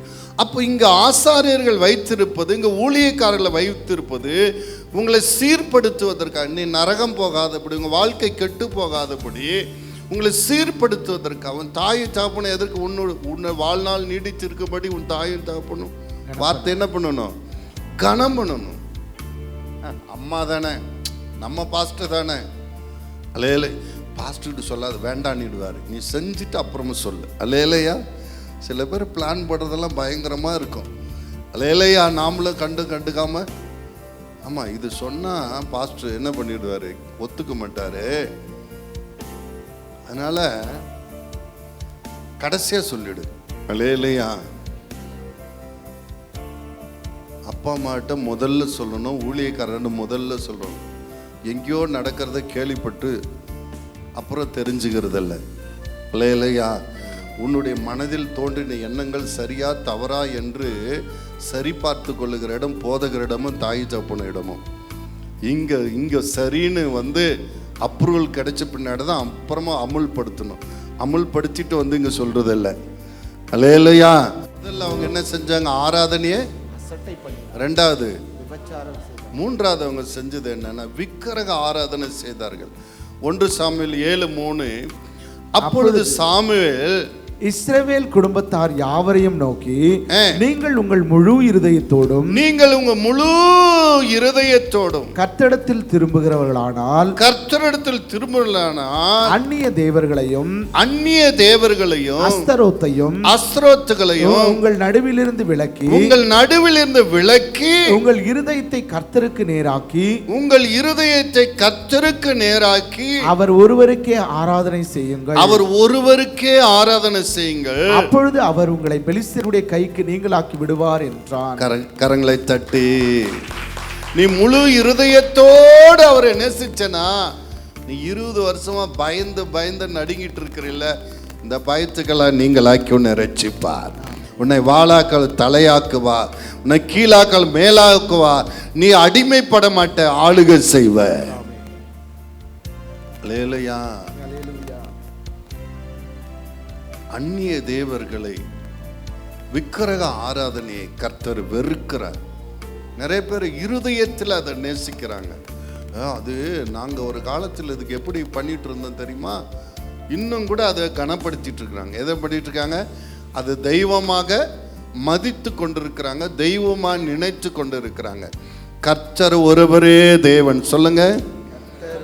S1: அப்போ இங்க ஆசாரியர்கள் வைத்திருப்பது, இங்க ஊழியக்காரர்களை வைத்திருப்பது உங்களை சீர்படுத்துவதற்காக, நீ நரகம் போகாதபடி, உங்க வாழ்க்கை கெட்டு போகாதபடி உங்களை சீர்படுத்துவதற்கு. அவன் தாய் தகப்பனை எதற்கு? உன்னை வாழ்நாள் நீடித்திருக்கபடி உன் தாயும் தகப்பனும் வார்த்தை என்ன பண்ணணும்? கனம் பண்ணணும். அம்மா தானே, நம்ம பாஸ்டர் தானே. அல்லேலே, பாஸ்டர்கிட்ட சொல்லாது, வேண்டான்னுடுவார். நீ செஞ்சுட்டு அப்புறமா சொல்லு. அல்லேலையா. சில பேர் பிளான் பண்ணுறதெல்லாம் பயங்கரமாக இருக்கும். அல்லேலையா. நாமளும் கண்டுக்காம, ஆமாம் இது சொன்னால் பாஸ்டர் என்ன பண்ணிடுவார்? ஒத்துக்க மாட்டார். அதனால கடைசியாக சொல்லிடு. அல்லேலையா. அப்பா அம்மாட்ட முதல்ல சொல்லணும், ஊழியக்காரன்னு முதல்ல சொல்லணும். எங்கேயோ நடக்கிறத கேள்விப்பட்டு அப்புறம் தெரிஞ்சுக்கிறதில்ல. இல்லையா? உன்னுடைய மனதில் தோன்றின எண்ணங்கள் சரியா தவறா என்று சரி பார்த்து கொள்ளுகிற இடம் போதகரிடமும் தாய் தகப்பன இடமும். இங்க சரின்னு அப்ரூவல் கிடைச்ச பின்னாடி தான் அப்புறமா அமுல்படுத்தணும். அமுல்படுத்திட்டு இங்க சொல்றதில்லை. அல்லேலூயா. முதல்ல அவங்க என்ன செஞ்சாங்க? ஆராதனையே. ரெண்டாவது, மூன்றாவது அவங்க செஞ்சது என்னன்னா விக்கிரக ஆராதனை செய்தார்கள். 1 சாமுவேல் 7:3. அப்பொழுது சாமுவேல்
S2: இஸ்ரவேல் குடும்பத்தார் யாவரையும் நோக்கி, நீங்கள் உங்கள் முழு இருதயத்தோடும் கர்த்தரிடத்தில் திரும்புகிறவர்களானால் அந்நிய தேவர்களையும் அஸ்தரோத்தையும் உங்கள் நடுவிலிருந்து விலக்கி உங்கள் இருதயத்தை கர்த்தருக்கு நேராக்கி அவர் ஒருவருக்கே ஆராதனை செய்யுங்கள். அப்பொழுது அவர் உங்களை பெலிஸ்தருடைய கைக்கு நீங்களாக்கி விடுவார் என்றான்.
S1: கரங்களை தட்டி, நீ முழு இருதயத்தோடு அவரை நேசிச்சனா, நீ 20 வருஷமா பயந்து நடுங்கிட்டு இருக்கிறில்ல, இந்த பயத்துக்கெல்லாம் நீங்களாக்கி உன்னை ரட்சிப்பார். உன்னை வாளாக்கள் தலையாக்குவா, உன்னை கீழாக்கள் மேலாக்குவா. நீ அடிமைப்பட மாட்ட, ஆளுகை செய்வ. அல்லேலூயா. அந்நிய தேவர்களை, விக்கிரக ஆராதனையை கர்த்தர் வெறுக்கிறார். நிறைய பேர் இருதயத்தில் அதை நேசிக்கிறாங்க. அது நாங்கள் ஒரு காலத்தில் இதுக்கு எப்படி பண்ணிட்டு இருந்தோம் தெரியுமா? இன்னும் கூட அதை கனப்படுத்திட்டு இருக்கிறாங்க. எதை பண்ணிட்டு இருக்காங்க? அது தெய்வமாக மதித்து கொண்டிருக்கிறாங்க, தெய்வமாக நினைத்து கொண்டு இருக்கிறாங்க. கர்த்தர் ஒருவரே தேவன். சொல்லுங்க,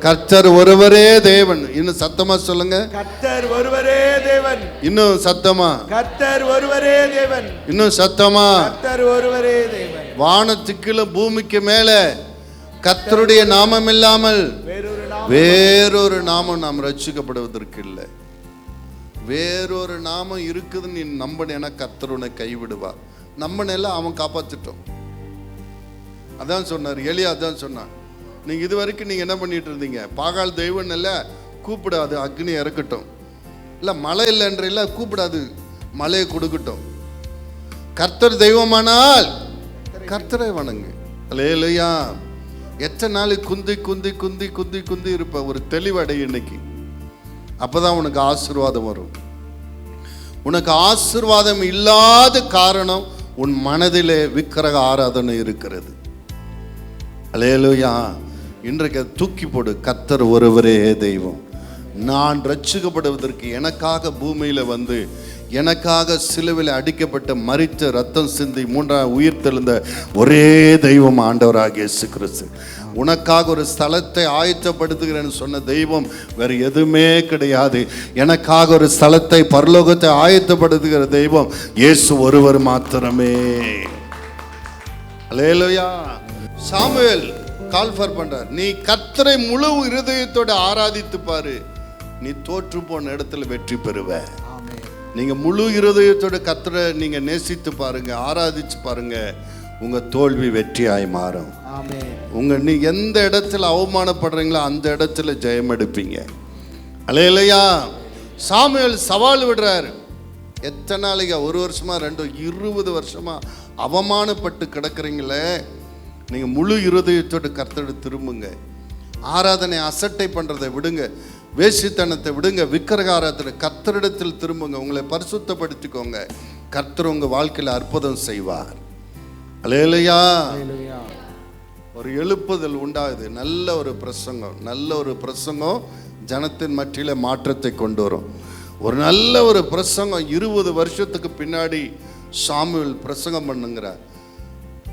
S1: கர்த்தர் ஒருவரே தேவன். இன்னும் சத்தமா சொல்லுங்க,
S2: கர்த்தர் ஒருவரே தேவன்.
S1: இன்னும் சத்தமா,
S2: கர்த்தர் ஒருவரே தேவன்.
S1: இன்னும் சத்தமா,
S2: கர்த்தர் ஒருவரே தேவன்.
S1: வானத்துக்குள்ள பூமிக்கு மேல கர்த்தருடைய நாமம் இல்லாமல் வேறொரு நாமம் நாம் ரட்சிக்கப்படுவதற்கு இல்லை. வேறொரு நாமம் இருக்குதுன்னு நீ நம்பினா கர்த்தர் உன்னை கைவிடுவார். நம்பினெல்லாம் அவன் காப்பாத்திட்டோம். அதான் சொன்னார் எலியா, அதான் சொன்னான். நீங்க இது வரைக்கும் நீங்க என்ன பண்ணிட்டு இருந்தீங்க? பாகால் தெய்வம் இல்ல, கூப்பிடாது அக்னி இறக்கட்டும். இல்ல மழை இல்லைன்ற கூப்பிடாது மழையை கொடுக்கட்டும். கர்த்தர் தெய்வமானால் கர்த்தரை வணங்கு. அல்லேலூயா. எத்தனை நாளைக்கு குந்தி குந்தி குந்தி குந்தி குந்தி இருப்ப? ஒரு தெளிவடை இன்னைக்கு. அப்பதான் உனக்கு ஆசீர்வாதம் வரும். உனக்கு ஆசீர்வாதம் இல்லாத காரணம் உன் மனதிலே விக்கிரக ஆராதனை இருக்கிறது. அல்லேலூயா. இன்றைக்கு தூக்கி போடு. கர்த்தர் ஒருவரே தெய்வம். நான் ரட்சிக்கப்படுவதற்கு எனக்காக பூமியில வந்து எனக்காக சிலுவையில் அடிக்கப்பட்ட மரித்த ரத்தம் சிந்தி மூன்றாம் உயிர் தெழுந்த ஒரே தெய்வம் ஆண்டவராகிய இயேசு கிறிஸ்து. உனக்காக ஒரு ஸ்தலத்தை ஆயத்தப்படுத்துகிறேன்னு சொன்ன தெய்வம் வேறு எதுவுமே கிடையாது. எனக்காக ஒரு ஸ்தலத்தை பரலோகத்தை ஆயத்தப்படுத்துகிற தெய்வம் இயேசு ஒருவர் மாத்திரமே. அல்லேலூயா. சாமுவேல் கால்ஃபர் பண்றார், நீ கர்த்தரை முழு இருதயத்தோட ஆராதித்து பாரு, நீ தோற்று போன இடத்துல வெற்றி பெறுவ. நீங்க முழு இருதயத்தோட கர்த்தரை நீங்க நேசித்து பாருங்க, ஆராதிச்சு பாருங்க, உங்க தோல்வி வெற்றியாய் மாறும். நீ எந்த இடத்துல அவமானப்படுறீங்களோ அந்த இடத்துல ஜெயம் எடுப்பீங்க. அல்லேலூயா. சாமுவேல் சவால் விடுறாரு. எத்தனை நாளைக்கு? 1 வருஷமா 20 வருஷமா அவமானப்பட்டு கிடக்குறீங்களே, நீங்க முழு இருதயத்தோட கர்த்தரை திரும்புங்க. ஆராதனை அசட்டை பண்றதை விடுங்க, வேசித்தனத்தை விடுங்க, விக்கிரக ஆராதனை கர்த்தரிடத்தில் திரும்புங்க, உங்களை பரிசுத்தப்படுத்திக்கோங்க. கர்த்தர் உங்க வாழ்க்கையில் அற்புதம் செய்வார். அல்லேலூயா. ஒரு எழுப்புதல் உண்டாகுது. நல்ல ஒரு பிரசங்கம் ஜனத்தின் மத்தியில மாற்றத்தை கொண்டு வரும். ஒரு நல்ல ஒரு பிரசங்கம் 20 வருஷத்துக்கு பின்னாடி சாமுவேல் பிரசங்கம் பண்ணுங்கிறார்.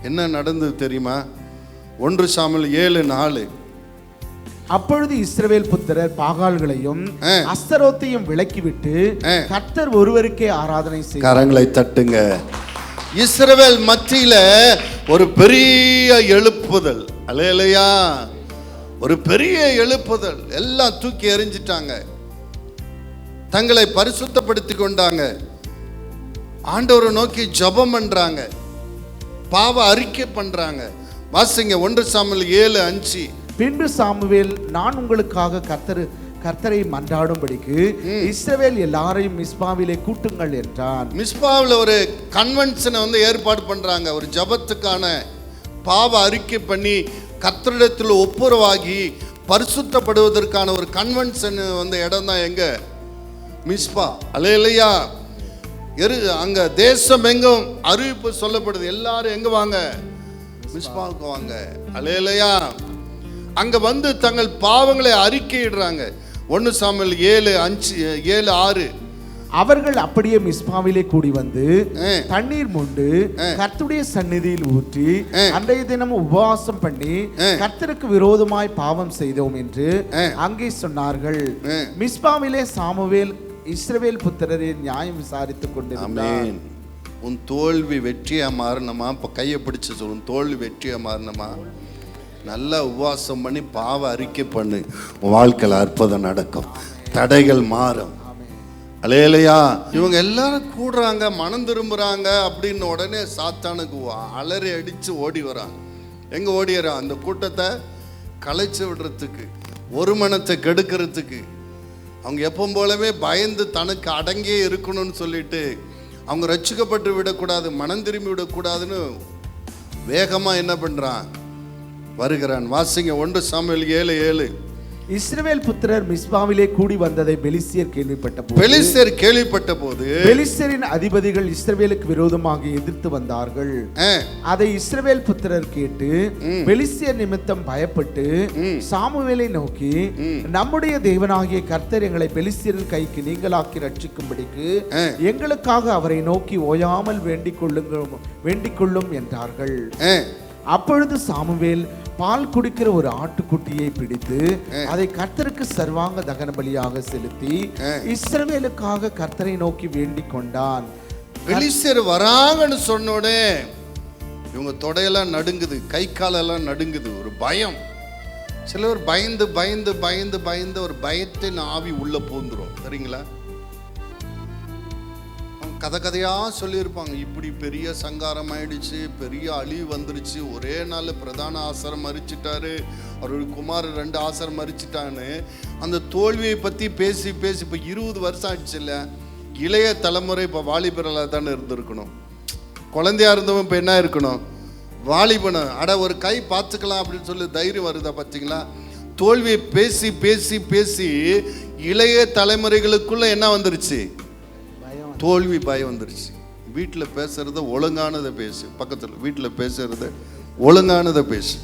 S1: என்ன நடந்தது தெரியுமா? 1 சாமுவேல் 7:4.
S2: அப்பொழுது இஸ்ரவேல் புத்திரர் பாகால்களையும் அஸ்தரோத்தையும் விலக்கிவிட்டு கர்த்தர் ஒருவருக்கே ஆராதனை செய்தார்கள்.
S1: கரங்களை தட்டுங்க. இஸ்ரவேல் மத்தியில ஒரு பெரிய எழுப்புதல். அல்லேலூயா. ஒரு பெரிய எழுப்புதல். எல்லாம் தூக்கி எறிஞ்சிட்டாங்க, தங்களை பரிசுத்தப்படுத்தி கொண்டாங்க, ஆண்டவரை நோக்கி ஜெபம் பண்றாங்க, பாவ அறிக்கை பண்றாங்க. வாசிங்க 1 சாமுவேல் 7:5.
S2: பின்பு சாமுவேல், நான் உங்களுக்காக கர்த்தரை மன்றாடும்படிக்கு இஸ்ரவேல் எல்லாரையும் மிஸ்பாவிலே கூட்டுங்கள் என்றான்.
S1: மிஸ்பாவில் ஒரு கன்வென்ஷனை ஏற்பாடு பண்றாங்க. ஒரு ஜபத்துக்கான பாவ அறிக்கை பண்ணி கர்த்தரிடத்தில் ஒப்புரவாகி பரிசுத்தப்படுவதற்கான ஒரு கன்வென்ஷன் இடம் தான் எங்க? மிஸ்பா. அல்லேலூயா. அங்க தேசம் எங்கும் அறிவிப்பு சொல்லப்படுது. எல்லாரும் எங்க வாங்க? மிஸ்பாவுக்கு வாங்க. அல்லேலூயா. அங்க தங்கள் பாவங்களை அறிக்கையிடுறாங்க. 1 சாமுவேல் 7:6.
S2: அவர்கள் அப்படியே மிஸ்பாவிலே கூடி வந்து தண்ணீர் மொண்டு கர்த்தருடைய சந்நிதியில் ஊற்றி அன்றைய தினம் உபவாசம் பண்ணி கர்த்தருக்கு விரோதமாய் பாவம் செய்தோம் என்று அங்கே சொன்னார்கள். மிஸ்பாவிலே சாமுவேல் இஸ்ரவேல் புத்திரரை நியாயம் விசாரித்துக் கொண்டிருந்தார்.
S1: உன் தோல்வி வெற்றியா மாறணுமா? இப்ப கையை பிடிச்சு சொல்லும், தோல்வி வெற்றியா மாறணுமா? நல்லா உபவாசம் பண்ணி பாவ அறிக்கை பண்ணு, உன் வாழ்க்கையில் அற்புதம் நடக்கும், தடைகள் மாறும். அல்லேலூயா. இவங்க எல்லாரும் கூடுறாங்க, மனம் திரும்புறாங்க அப்படின்னு உடனே சாத்தானுக்கு அலறி அடிச்சு ஓடி வராங்க. எங்க ஓடிறான்? அந்த கூட்டத்தை கலைச்சு விடுறதுக்கு, ஒரு மனத்தை கெடுக்கிறதுக்கு. அவங்க எப்பவும் போலவே பயந்து தனக்கு அடங்கியே இருக்கணும்னு சொல்லிட்டு, அவங்க ரட்சிக்கப்பட்டு விடக்கூடாது, மனம் திரும்பி விடக்கூடாதுன்னு வேகமா என்ன பண்றான்? வருகிறான். வாசிங்க 1 சாமுவேல் 7:7.
S2: இஸ்ரவேல் புத்திரர் மிஸ்பாவிலே கூடி வந்ததை பெலிஸ்தியர் கேள்விப்பட்ட போது பெலிஸ்தியரின் அதிபதிகள் இஸ்ரவேலுக்கு விரோதமாக எதிர்த்து வந்தார்கள். அதை இஸ்ரவேல் புத்திரர் கேட்டு பெலிஸ்தியர் நிமித்தம் பயப்பட்டு சாமுவேலை நோக்கி, நம்முடைய தேவனாகிய கர்த்தர் எங்களை பெலிஸ்தியரின் கைக்கு நீங்களாக்கி ரட்சிக்கும்படிக்கு எங்களுக்காக அவரை நோக்கி ஓயாமல் வேண்டிக் கொள்ளும் என்றார்கள். அப்பொழுது சாமுவேல் பால் குடிக்கிற ஒரு ஆட்டுக்குட்டியை பிடித்து அதை கர்த்தருக்கு சர்வாங்க தகன பலியாக செலுத்தி இஸ்ரவேலுக்காக கர்த்தரை நோக்கி வேண்டிக் கொண்டான்.
S1: பெலிஸ்தர் வராங்கன்னு சொன்னோடே இவங்க தொடையெல்லாம் நடுங்குது, கை காலெல்லாம் நடுங்குது, ஒரு பயம். சிலர் பயந்து பயந்து பயந்து பயந்து ஒரு பயத்தின் ஆவி உள்ள போந்துரும். சரிங்களா? கதையா சொல்லியிருப்பாங்க, இப்படி பெரிய சங்காரம் ஆயிடுச்சு, பெரிய அழிவு வந்துருச்சு, ஒரே நாள் பிரதான ஆசாரம் மறிச்சிட்டாரு, அவருடைய குமார் 2 ஆசாரம் மறிச்சிட்டான்னு அந்த தோல்வியை பற்றி பேசி பேசி இப்போ 20 வருஷம் ஆயிடுச்சு. இல்லை, இளைய தலைமுறை இப்போ வாலிபர்களாக தானே இருந்திருக்கணும். குழந்தையா இருந்தவன் இப்போ என்ன இருக்கணும்? வாலிபனை. ஒரு கை பார்த்துக்கலாம் அப்படின்னு சொல்லி தைரியம் வருதா? பார்த்தீங்களா? தோல்வியை பேசி பேசி பேசி இளைய தலைமுறைகளுக்குள்ள என்ன வந்துருச்சு? தோல்வி பயம் வந்துருச்சு. வீட்டில் பேசுறத ஒழுங்கானதை பேசு. பக்கத்தில் வீட்டில் பேசுறத ஒழுங்கானதை பேசு.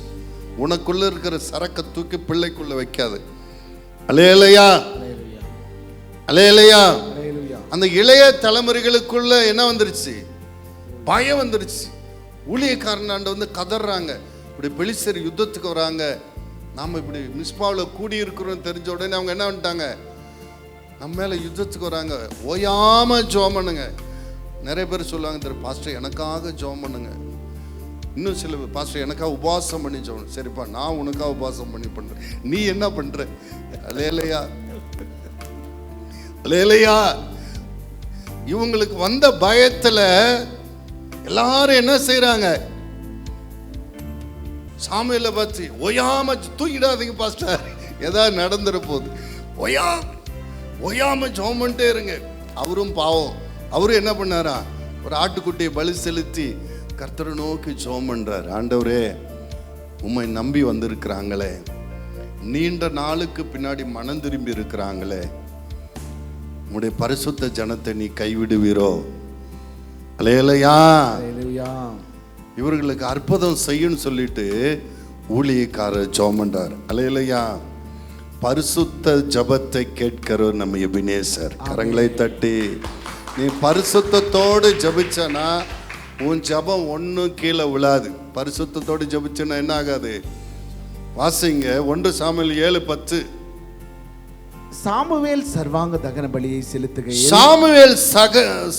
S1: உனக்குள்ள இருக்கிற சரக்கை தூக்கி பிள்ளைக்குள்ள வைக்காது. அல்லேலூயா, அல்லேலூயா. அந்த இளைய தலைமுறைகளுக்குள்ள என்ன வந்துருச்சு? பயம் வந்துருச்சு. ஊழியக்காரனாண்ட வந்து கதறாங்க. இப்படி பெலிஸ்தர் யுத்தத்துக்கு வராங்க, நாம இப்படி மிஸ்பாவில் கூடி இருக்கிறோம் தெரிஞ்ச உடனே அவங்க என்ன பண்ணிட்டாங்க? நம்ம மேல யுத்தத்துக்கு வராங்க, ஓயாம ஜெபம் பண்ணுங்க. நிறைய பேர் சொல்லுவாங்க, தெரியும் பாஸ்டர் எனக்காக ஜெபம் பண்ணுங்க. இன்னும் சில பாஸ்டர் எனக்காக உபவாசம் பண்ணி ஜெபம். சரிப்பா, நான் உனக்காக உபவாசம் பண்ணி பண்றேன், நீ என்ன பண்ற? அல்லேலூயா, அல்லேலூயா. இவங்களுக்கு வந்த பயத்துல எல்லாரும் என்ன செய்யறாங்க? சாமியில பார்த்து ஒயாம தூக்கிடாதீங்க பாஸ்டர், ஏதாவது நடந்துற போகுது, ஒயாம ஜெபம் பண்ணிட்டே இருங்க. அவரும் பாவம், அவரும் என்ன பண்ணாரா? ஒரு ஆட்டுக்குட்டியை பலி செலுத்தி கர்த்தரை நோக்கி ஜெபம் பண்றார். ஆண்டவரே, உம்மை நம்பி வந்திருக்கிறாங்களே, நீண்ட நாளுக்கு பின்னாடி மனம் திரும்பி இருக்கிறாங்களே, உம்முடைய பரிசுத்த ஜனத்தை நீ கைவிடுவீரோ? அல்லேலூயா. இவர்களுக்கு அற்புதம் செய்யும் சொல்லிட்டு ஊழியக்காரர் ஜெபம் பண்றார். அல்லேலூயா. பரிசுத்த ஜபத்தை கேட்கிறோம் நம்ம எபினேசர். கரங்களை தட்டி நீ பரிசுத்தத்தோடு ஜபிச்சனா உன் ஜபம் ஒன்றும் கீழே விழாது. பரிசுத்தத்தோடு ஜபிச்சனா என்ன ஆகாது? வாசிங்க 1 சாமுவேல் 7:10.
S2: சாமுவேல் சர்வாங்க தகன பலியை செலுத்துகையில்,
S1: சாமுவேல்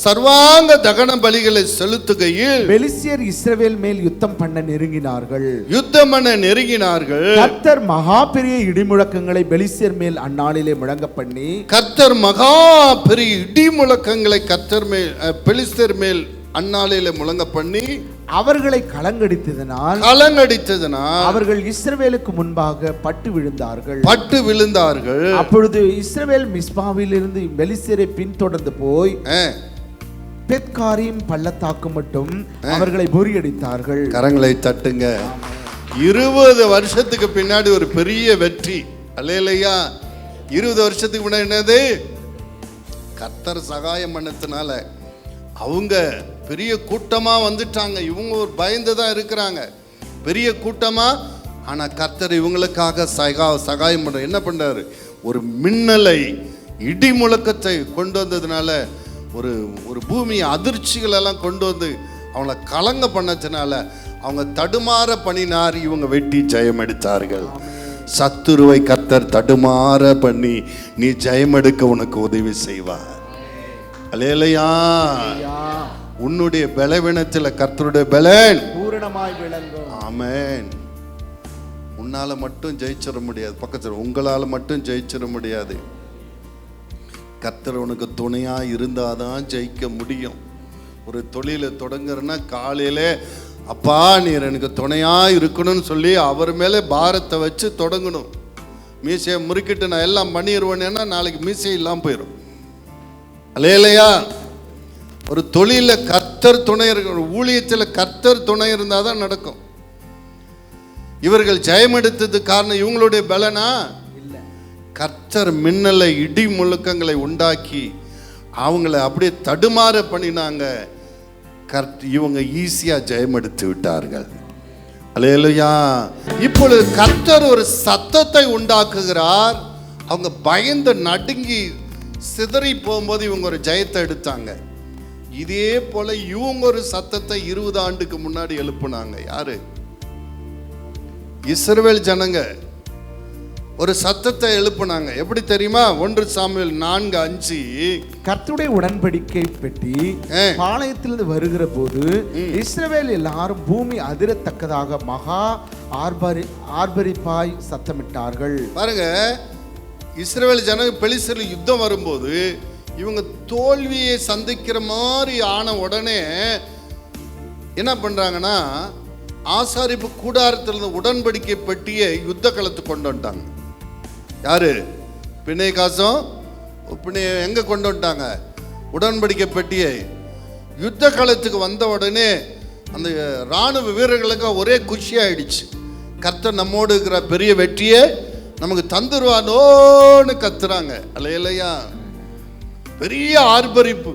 S1: சர்வாங்க தகன பலிகளை செலுத்துகையில்
S2: பெலிஸ்தியர் இஸ்ரவேல் மேல் யுத்தம் பண்ண நெருங்கினார்கள். கர்த்தர் மகா பெரிய இடிமுழக்கங்களை பெலிஸ்தியர் மேல் அந்நாளிலே முழங்க பண்ணி,
S1: கர்த்தர் மகா பெரிய இடிமுழக்கங்களை கர்த்தர் மேல் பெலிஸ்தியர் மேல் அந்நாளிலே முழங்க பண்ணி
S2: அவர்களை கலங்கடித்ததனால்
S1: அவர்கள்
S2: இஸ்ரவேலுக்கு முன்பாக பட்டு விழுந்தார்கள். அப்பொழுது இஸ்ரவேல் மிஸ்பாவில் இருந்து பெலிஸ்தியரை பின்தொடர்ந்து போய் பெத்காரிம் பள்ளத்தாக்கு மட்டும் அவர்களை முறியடித்தார்கள்.
S1: கரங்களை தட்டுங்க. 20 வருஷத்துக்கு பின்னாடி ஒரு பெரிய வெற்றி. அல்லேலூயா. 20 வருஷத்துக்கு முன்னாடி என்னது? கர்த்தர் சகாயம் பண்ணதுனால அவங்க பெரிய கூட்டமா வந்துட்டாங்க. இவங்க ஒரு பயந்துதான் இருக்கிறாங்க, பெரிய கூட்டமா. ஆனா கர்த்தர் இவங்களுக்காக சகாயம் பண்ற. என்ன பண்றாரு? ஒரு மின்னலை, இடி முழக்கத்தை கொண்டு வந்ததுனால, ஒரு பூமி அதிர்ச்சிகள் எல்லாம் கொண்டு வந்து அவங்கள கலங்க பண்ணதுனால அவங்க தடுமாற பண்ணினார். இவங்க வெட்டி ஜெயம் எடுத்தார்கள். சத்துருவை கர்த்தர் தடுமாற பண்ணி நீ ஜெயம் எடுக்க உனக்கு உதவி செய்வார். அல்லேலூயா. உன்னுடைய பலவீனத்தில் கர்த்தருடைய பலன்
S2: பூரணமாய் விளங்கும்.
S1: ஆமென். உன்னால மட்டும் ஜெயிச்சிட முடியாது. பக்கத்துல உங்களால மட்டும் ஜெயிச்சிட முடியாது. கர்த்தர் உனக்கு துணையா இருந்தாதான் ஜெயிக்க முடியும். ஒரு தொழிலை தொடங்குறன்னா காலையில அப்பா நீர் எனக்கு துணையா இருக்கணும்னு சொல்லி அவர் மேலே பாரத்தை வச்சு தொடங்கணும். மீசையை முறுக்கிட்டு நான் எல்லாம் பண்ணிடுவேன்னா நாளைக்கு மீசை இல்லாமல் போயிடும். அல்லேலூயா. ஒரு தொழில கர்த்தர் துணை இருக்க, ஊழியத்தில் கர்த்தர் துணை இருந்தால் தான் நடக்கும். இவர்கள் ஜெயம் எடுத்தது காரணம் இவங்களுடைய பலனா இல்ல. கர்த்தர் மின்னலை, இடி முழக்கங்களை உண்டாக்கி அவங்கள அப்படியே தடுமாற பண்ணினாங்க. இவங்க ஈஸியா ஜெயம் எடுத்து விட்டார்கள். அல்லேலூயா. இப்பொழுது கர்த்தர் ஒரு சத்தத்தை உண்டாக்குகிறார். அவங்க பயந்து நடுங்கி சிதறி போகும்போது இவங்க ஒரு ஜெயத்தை எடுத்தாங்க. இதே போல இவங்க ஒரு சத்தத்தை 20 ஆண்டுக்கு முன்னாடி எழுப்புனாங்க. யாரு? இஸ்ரவேல் ஜனங்க ஒரு சத்தத்தை எழுப்புனாங்க. எப்படி தெரியுமா? 1 சாமுவேல் 4:5.
S2: கர்த்தருடைய உடன்படிக்கை பெட்டி பாளையத்திலிருந்து வருகிற போது இஸ்ரவேல் எல்லாரும் பூமி அதிரத்தக்கதாக மகா ஆர்ப்பரிப்பாய் சத்தமிட்டார்கள்.
S1: பாருங்க, இஸ்ரவேல் ஜனங்க பெலிஸ்தர் யுத்தம் வரும்போது இவங்க தோல்வியை சந்திக்கிற மாதிரி ஆன உடனே என்ன பண்றாங்கன்னா, ஆசாரிப்பு கூடாரத்திலிருந்து உடன்படிக்கை பெட்டியை யுத்த களத்துக்கு கொண்டு வந்துட்டாங்க. யாரு? பிணைகாசம் எங்க கொண்டு வந்துட்டாங்க? உடன்படிக்கை பெட்டியை யுத்த களத்துக்கு வந்த உடனே அந்த ராணுவ வீரர்களுக்கு ஒரே குஷி ஆயிடுச்சு. கர்த்தர் நம்மோடு இருக்கிற பெரிய வெற்றியை நமக்கு தந்துருவானோன்னு கத்துறாங்க. அல்லேலூயா. பெரிய ஆர்ப்பரிப்பு,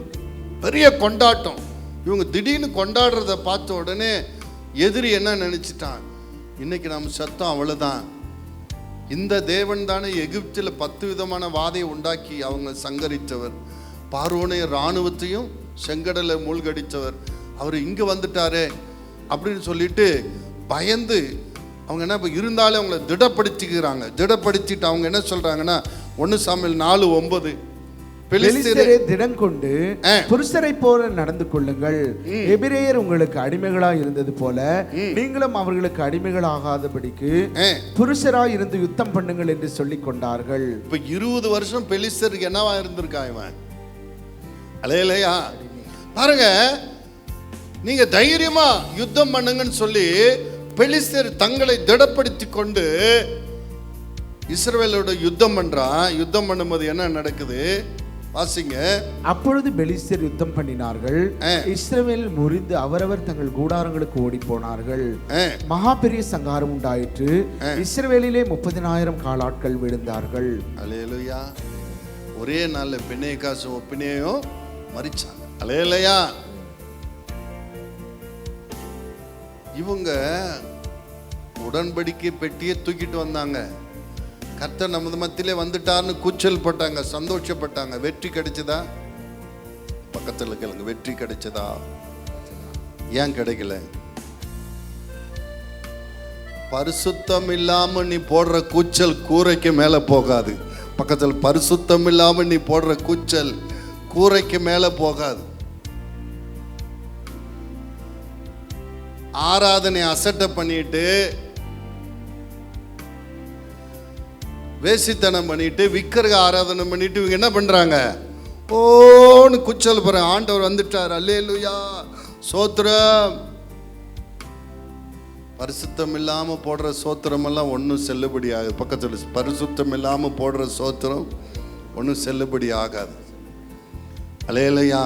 S1: பெரிய கொண்டாட்டம். இவங்க திடீர்னு கொண்டாடுறத பார்த்த உடனே எதிரி என்ன நினைச்சிட்டான், இன்னைக்கு நம்ம சத்தம் அவ்வளவுதான். இந்த தேவன் தானே எகிப்தில் 10 விதமான வாதையை உண்டாக்கி அவங்க சங்கரித்தவர், பார்வோனை இராணுவத்தையும் செங்கடலை மூழ்கடித்தவர், அவர் இங்க வந்துட்டாரே அப்படின்னு சொல்லிட்டு பயந்து அவங்க என்ன இருந்தாலும் அவங்கள திடப்படுத்திட்டு அவங்க என்ன சொல்றாங்கன்னா 1 சாமுவேல் 4:9,
S2: பெலிஸ்தரே திடம் கொண்டு புருஷரை போல நடந்து கொள்ளுங்கள், எபிரேயர் உங்களுக்கு அடிமைகளாய் இருந்தது போல நீங்களும் அவர்களுக்கு அடிமைகளாகாதபடிக்கு புருஷராய் இருந்து யுத்தம் பண்ணுங்கள் என்று சொல்லி கொண்டார்கள்.
S1: இப்ப 20 வருஷம் பெலிஸ்தருக்கு என்னவா இருந்திருக்கான் இவன்? அலையலையா பாருங்க, நீங்க தைரியமா யுத்தம் பண்ணுங்கன்னு சொல்லி பெலிஸ்தர் தங்களை திடப்படுத்தி கொண்டு இஸ்ரவேலோட யுத்தம் பண்றான். யுத்தம் பண்ணும்போது என்ன நடக்குது வாசிங்க.
S2: அப்பொழுது பெலிஸ்தர் யுத்தம் பண்ணினார்கள், இஸ்ரவேல் முறிந்து அவரவர் தங்கள் கூடாரங்களுக்கு ஓடி போனார்கள். மகா பெரிய சங்காரம் உண்டாயிற்று, இஸ்ரவேலிலே 30,000 காலாட்கள் விழுந்தார்கள்.
S1: அல்லேலூயா. ஒரே நாள்ல பினேகாசும் ஒப்பினேயும் மரிச்சாங்க. அல்லேலூயா. இவங்க உடன்படிக்கை பெட்டியை தூக்கிட்டு வந்தாங்க. கர்த்தர் நமது மத்தியிலே வந்துட்டார்னு கூச்சல் பட்டாங்க, சந்தோஷப்பட்டாங்க. வெற்றி கிடைச்சதா? பக்கத்தில் கேளுங்க, வெற்றி கிடைச்சதா? ஏன் கிடைக்கல? பரிசுத்தம் இல்லாம நீ போடுற கூச்சல் கூரைக்கு மேல போகாது. பக்கத்தில் பரிசுத்தம் இல்லாம நீ போடுற கூச்சல் கூரைக்கு மேல போகாது. ஆராதனை அசட்டை பண்ணிட்டு, வேசித்தனம் பண்ணிட்டு, விக்கிரக ஆராதனை பண்ணிட்டு இவங்க என்ன பண்றாங்க? ஓன்னு குச்சல் போற. ஆண்டவர் வந்துட்டார், அல்லேலூயா, சோத்திரம். பரிசுத்தம் இல்லாம போடுற சோத்திரம் எல்லாம் ஒன்றும் செல்லுபடி ஆகாது. பக்கத்தில் பரிசுத்தம் இல்லாம போடுற சோத்திரம் ஒன்றும் செல்லுபடி ஆகாது. அல்லேலூயா.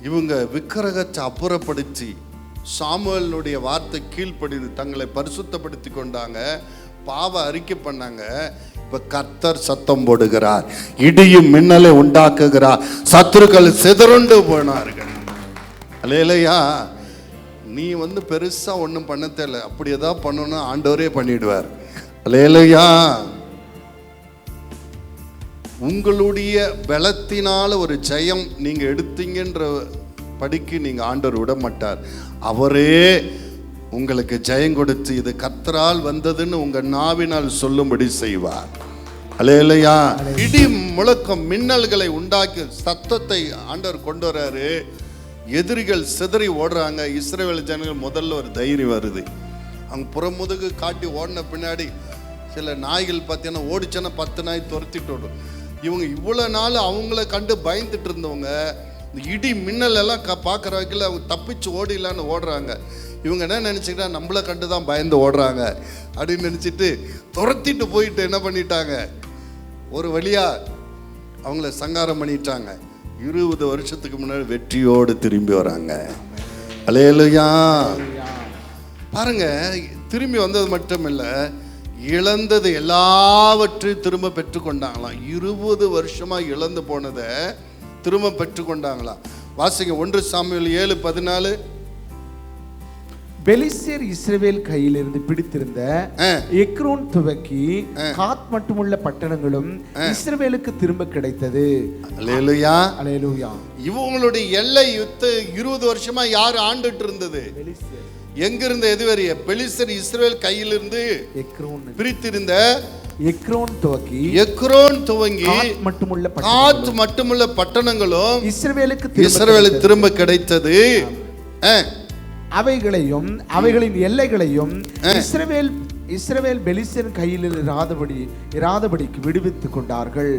S1: இவங்க விக்கிரகத்தை அப்புறப்படுத்தி சாமுவேலுடைய வார்த்தை கீழ்ப்படிந்து தங்களை பரிசுத்தப்படுத்தி கொண்டாங்க, பாவ அறிக்கை பண்ணாங்க. இப்ப கர்த்தர் சத்தம் போடுகிறார், இடியும் மின்னலை உண்டாக்குகிறார், சத்துருக்கள் சிதறுண்டு போனார்கள். அல்லேலூயா. நீ பெருசா ஒன்றும் பண்ண தேவை, அப்படி ஏதாவது பண்ணணும்னா ஆண்டவரே பண்ணிடுவார். அல்லேலூயா. உங்களுடைய பலத்தினால ஒரு ஜெயம் நீங்க எடுத்தீங்கன்ற படிக்கு நீங்க ஆண்டவர் விட மாட்டார். அவரே உங்களுக்கு ஜெயம் கொடுத்து இது கர்த்தரால் வந்ததுன்னு உங்க நாவினால் சொல்லும்படி செய்வார். அல்லேலூயா. இடி முழக்கம் மின்னல்களை உண்டாக்கி சத்தத்தை ஆண்டவர் கொண்டு வராரு. எதிரிகள் சிதறி ஓடுறாங்க. இஸ்ரவேல் ஜனங்கள் முதல்ல ஒரு தைரியம் வருது. அவங்க புறமுதுகு காட்டி ஓடின பின்னாடி சில நாய்கள் பார்த்தீங்கன்னா ஓடிச்சேன்னா 10 நாய் துரத்திட்டு ஓடும். இவங்க இவ்வளோ நாள் அவங்கள கண்டு பயந்துட்டு இருந்தவங்க இந்த இடி மின்னல் எல்லாம் பார்க்குற வகையில் அவங்க தப்பிச்சு ஓடிலான்னு ஓடுறாங்க. இவங்க என்ன நினச்சிக்கிட்டா நம்மளை கண்டு தான் பயந்து ஓடுறாங்க அப்படின்னு நினச்சிட்டு துரத்திட்டு போயிட்டு என்ன பண்ணிட்டாங்க, ஒரு வழியாக அவங்கள சங்காரம் பண்ணிட்டாங்க. 20 வருஷத்துக்கு முன்னாடி வெற்றியோடு திரும்பி வராங்க. அல்லேலூயா. பாருங்க, திரும்பி வந்தது மட்டும் இல்லை, இழந்தது எல்லாவற்றையும் திரும்ப பெற்றுக்கொண்டாங்களாம். 20 வருஷமா இழந்து போனதை திரும்ப பெற்றுக்கொண்டாங்களாம். வாசிங்க 1 சாமுவேல் 7:14.
S2: பெலிஸ்தர் இஸ்ரவேல் கையிலிருந்து பிடித்திருந்த எக்ரோன் துவக்கி காத் மட்டுமுள்ள பட்டணங்களும் இஸ்ரவேலுக்கு திரும்ப கிடைத்தது.
S1: அல்லேலூயா.
S2: அல்லேலூயா.
S1: இவங்களுடைய எல்லை 20 வருஷமா யார் ஆண்டுட்டு இருந்தது? எங்கிருந்த எதுவரைய? பெலிஸ்தர் இஸ்ரவேல் கையிலிருந்து பிரித்திருந்த
S2: எக்ரோன்
S1: துவங்கி காத் மட்டுமுள்ள பட்டணங்களும் இஸ்ரவேலுக்கு திரும்ப கிடைத்தது.
S2: அவைகளையும் அவைகளின் எல்லைகளையும் இஸ்ரவேல் பெலிஸ்தர் கையில் இராதபடிக்கு விடுவித்துக் கொண்டார்கள்.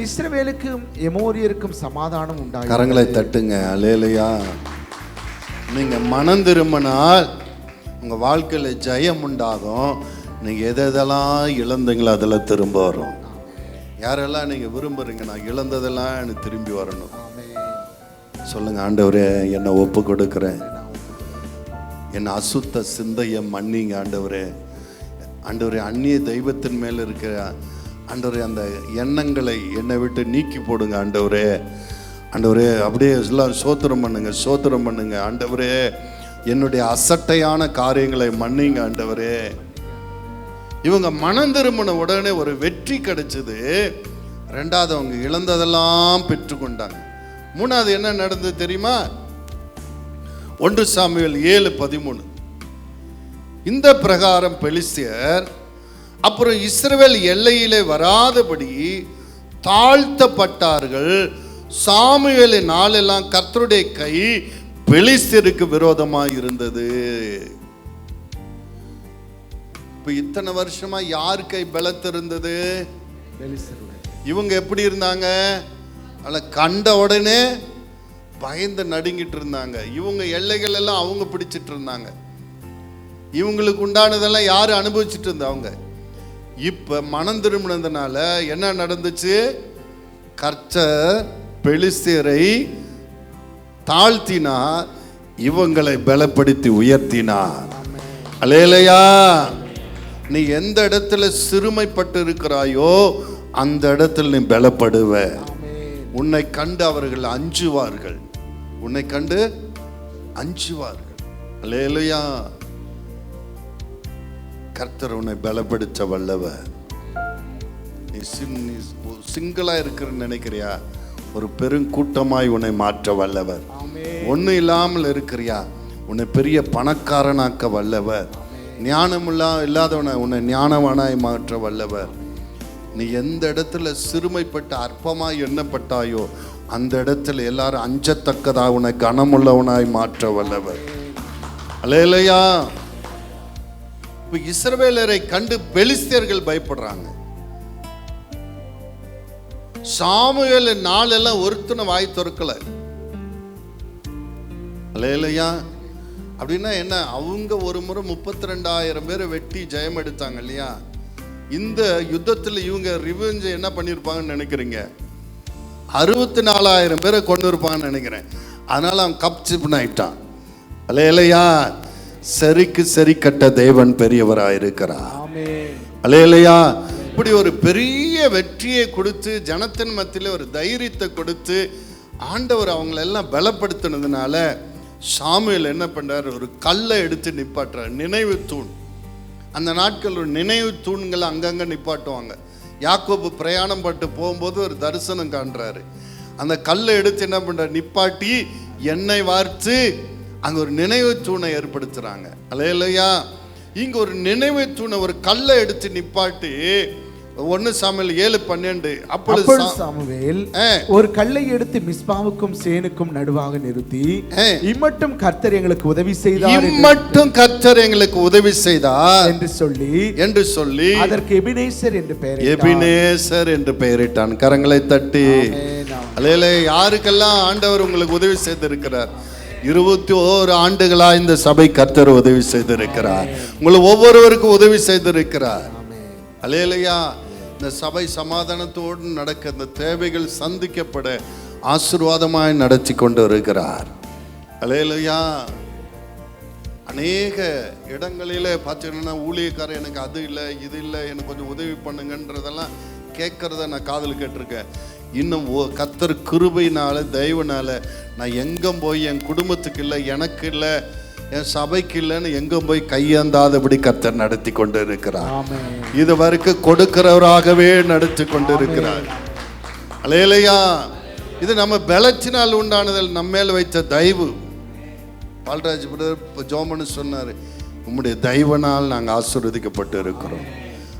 S2: இஸ்ரவேலுக்கும் எமோரியருக்கும் சமாதானம் உண்டாயிற்று.
S1: கரங்களை தட்டுங்க. அல்லேலூயா. நீங்க மனம் திரும்பினால் உங்க வாழ்க்கையில ஜெயம் உண்டாகும். நீங்க எதெல்லாம் இழந்தீங்களோ அதெல்லாம் திரும்ப வரும். யாரெல்லாம் நீங்க விரும்புறீங்க நான் இழந்ததெல்லாம் எனக்கு திரும்பி வரணும், சொல்லுங்க. ஆண்டவரே, என்னை ஒப்பு கொடுக்கிறேன். என் அசுத்த சிந்தையை மன்னிங்க ஆண்டவரே. ஆண்டவரே, அந்நிய தெய்வத்தின் மேல் இருக்கிற ஆண்டவரே அந்த எண்ணங்களை என்னை விட்டு நீக்கி போடுங்க ஆண்டவரே. ஆண்டவரே அப்படியே எல்லாம் சோத்திரம் பண்ணுங்க, சோத்திரம் பண்ணுங்க. ஆண்டவரே என்னுடைய அசட்டையான காரியங்களை மன்னிங்க ஆண்டவரே. இவங்க மனம் திரும்பின உடனே ஒரு வெற்றி கிடைச்சது. ரெண்டாவது, அவங்க இழந்ததெல்லாம் பெற்றுக்கொண்டாங்க. மூணாவது என்ன நடந்தது தெரியுமா? 1 சாமுவேல் 7:13. இந்த பிரகாரம் பெலிஸ்தியர் அப்புறம் இஸ்ரவேல் எல்லையிலே வராதபடி தாழ்த்தப்பட்டார்கள். சாமுவேலின் நாளெல்லாம் கர்த்தருடைய கை பெலிஸ்தியருக்கு விரோதமாக இருந்தது. இப்ப இத்தனை வருஷமா யார் கை பலத்திருந்தது? இவங்க எப்படி இருந்தாங்க? கண்ட உடனே பயந்து நடுங்கிட்டு இருந்தாங்க. இவங்க எல்லைகள் எல்லாம் அவங்க பிடிச்சிட்டு இருந்தாங்க. இவங்களுக்கு உண்டானதெல்லாம் யாரு அனுபவிச்சுட்டு இருந்தாங்க. இப்ப மனம் திரும்பினதுனால என்ன நடந்துச்சு? கர்த்தர் பெலிஸ்தியரை தாழ்த்தினார், இவங்களை பலப்படுத்தி உயர்த்தினார். அல்லேலூயா. நீ எந்த இடத்துல சிறுமைப்பட்டு இருக்கிறாயோ அந்த இடத்துல நீ பலப்படுவ. உன்னை கண்டு அவர்கள் அஞ்சுவார்கள், உன்னை கண்டு அஞ்சுவார்கள். அல்லேலூயா. கர்த்தர் உன்னை பலப்படுத்த வல்லவர். நீ சிங்கிளா இருக்கிறன்னு நினைக்கிறியா? ஒரு பெருங்கூட்டமாய் உன்னை மாற்ற வல்லவர். ஒண்ணு இல்லாமல் இருக்கிறியா? உன்னை பெரிய பணக்காரனாக்க வல்லவர். ஞானம் இல்லாதவனை உன்னை ஞானவானாய் மாற்ற வல்லவர். நீ எந்த இடத்துல சிறுமைப்பட்டு அற்பமாய் எண்ணப்பட்டாயோ அந்த இடத்துல எல்லாரும் அஞ்சத்தக்கதாக உன்னை கனமுள்ளவனாய் மாற்ற வல்லவர். அல்லேலூயா. இப்ப இஸ்ரவேலரை கண்டு பெலிஸ்தியர்கள் பயப்படுறாங்க. சாமுவேல் நாளெல்லாம் ஒருத்தனை வாய் திறக்கல. அல்லேலூயா. அப்படின்னா என்ன? அவங்க ஒரு முறை 32,000 பேரை வெட்டி ஜெயம் எடுத்தாங்க இல்லையா? இந்த யுத்தத்தில் இவங்க ரிவெஞ்ச் என்ன பண்ணியிருப்பாங்கன்னு நினைக்கிறீங்க? 64,000 பேரை கொண்டு இருப்பாங்கன்னு நினைக்கிறேன். அதனால அவன் கப்சிப்னு ஆயிட்டான். அல்லேலூயா. சரிக்கு சரி கட்ட தேவன் பெரியவராயிருக்கிறார். அல்லேலூயா. இப்படி ஒரு பெரிய வெற்றியை கொடுத்து ஜனத்தின் மத்தியில் ஒரு தைரியத்தை கொடுத்து ஆண்டவர் அவங்களெல்லாம் பலப்படுத்தினதுனால சாமுவேல் என்ன பண்றாரு? ஒரு கல்லை எடுத்து நிப்பாட்டுறாரு. நினைவு தூண். அந்த நாட்கள் ஒரு நினைவு தூண்களை அங்கங்க நிப்பாட்டுவாங்க. யாக்கோபு பிரயாணம் பட்டு போகும்போது ஒரு தரிசனம் காண்றாரு. அந்த கல்லை எடுத்து என்ன பண்றாரு? நிப்பாட்டி எண்ணெய் வார்த்து அங்க ஒரு நினைவு தூணை ஏற்படுத்துறாங்க. அல்லேலூயா. இங்க ஒரு நினைவு தூணை, ஒரு கல்லை எடுத்து நிப்பாட்டி 1 சாமுவேல் 7:12. அப்பொழுது
S2: சாமுவேல் ஒரு கல்லை எடுத்து மிஸ்பாவுக்கும் சேனுக்கும் நடுவாக நிறுத்தி, இம்மட்டும் கர்த்தர் எங்களுக்கு உதவி செய்தார்,
S1: இம்மட்டும் கர்த்தர் எங்களுக்கு உதவி செய்தார் என்று சொல்லி
S2: அதற்கு எபினேசர் என்று பெயரிட்டான்.
S1: எபினேசர் என்று பெயரிட்டான். கரங்களை தட்டி அல்லேலூயா. யாருக்கெல்லாம் ஆண்டவர் உங்களுக்கு உதவி செய்திருக்கிறார்? 21 ஆண்டுகளா இந்த சபை கர்த்தர் உதவி செய்திருக்கிறார். உங்களை ஒவ்வொருவருக்கும் உதவி செய்திருக்கிறார். அல்லேலூயா. இந்த சபை சமாதானத்தோடு நடக்க, இந்த தேவைகள் சந்திக்கப்பட ஆசீர்வாதமாய் நடத்தி கொண்டு இருக்கிறார். அல்லேலூயா. அநேக இடங்களிலே பார்த்தீங்கன்னா ஊழியக்காரர் எனக்கு அது இல்லை இது இல்லை, எனக்கு கொஞ்சம் உதவி பண்ணுங்கன்றதெல்லாம் கேட்கறத நான் காதில் கேட்டிருக்கேன். இன்னும் கர்த்தர் கிருபையினால தயவுனால நான் எங்கும் போய் என் குடும்பத்துக்கு இல்லை, எனக்கு இல்லை, என் சபைக்கு இல்லைன்னு எங்கும் போய் கையேந்தாதபடி கர்த்தர் நடத்தி கொண்டு இருக்கிறார். இது வரைக்கும் கொடுக்கிறவராகவே நடத்தி கொண்டு இருக்கிறார். அல்லேலூயா. இது நம்ம பலத்தினால் உண்டானதில் நம்ம மேல் வைத்த தயவு. பால்ராஜ் பிரதர் ஜோமனு சொன்னார், உம்முடைய தயவனால் நாங்கள் ஆசீர்வதிக்கப்பட்டு இருக்கிறோம்.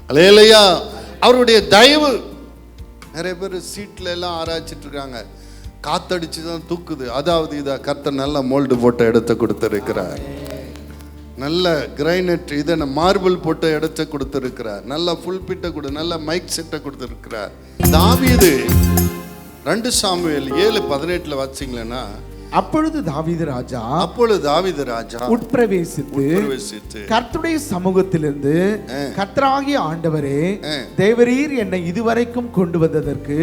S1: அல்லேலூயா. அவருடைய தயவு. நிறைய பேர் சீட்ல எல்லாம் ஆராய்ச்சிட்டு இருக்காங்க, காத்தடிச்சு தான் தூக்குது. அதாவது இதை கர்த்தர் நல்ல மோல்டு போட்ட இடத்த கொடுத்திருக்கிறார். நல்ல கிரைனட் இதை மார்பிள் போட்ட இடத்த கொடுத்திருக்கிறார். நல்ல ஃபுல் பிட்டை நல்ல மைக் செட்டை கொடுத்திருக்கிறார். தாவீது 2 சாமுவேல் 7:18 வாசிங்களேன்னா,
S2: அப்பொழுது தாவீது ராஜா உட்பிரவேசித்து கர்த்தருடைய சமூகத்திலிருந்து, கர்த்தராகிய ஆண்டவரே, தேவரீர் என்னை இதுவரைக்கும் கொண்டு வந்ததற்கு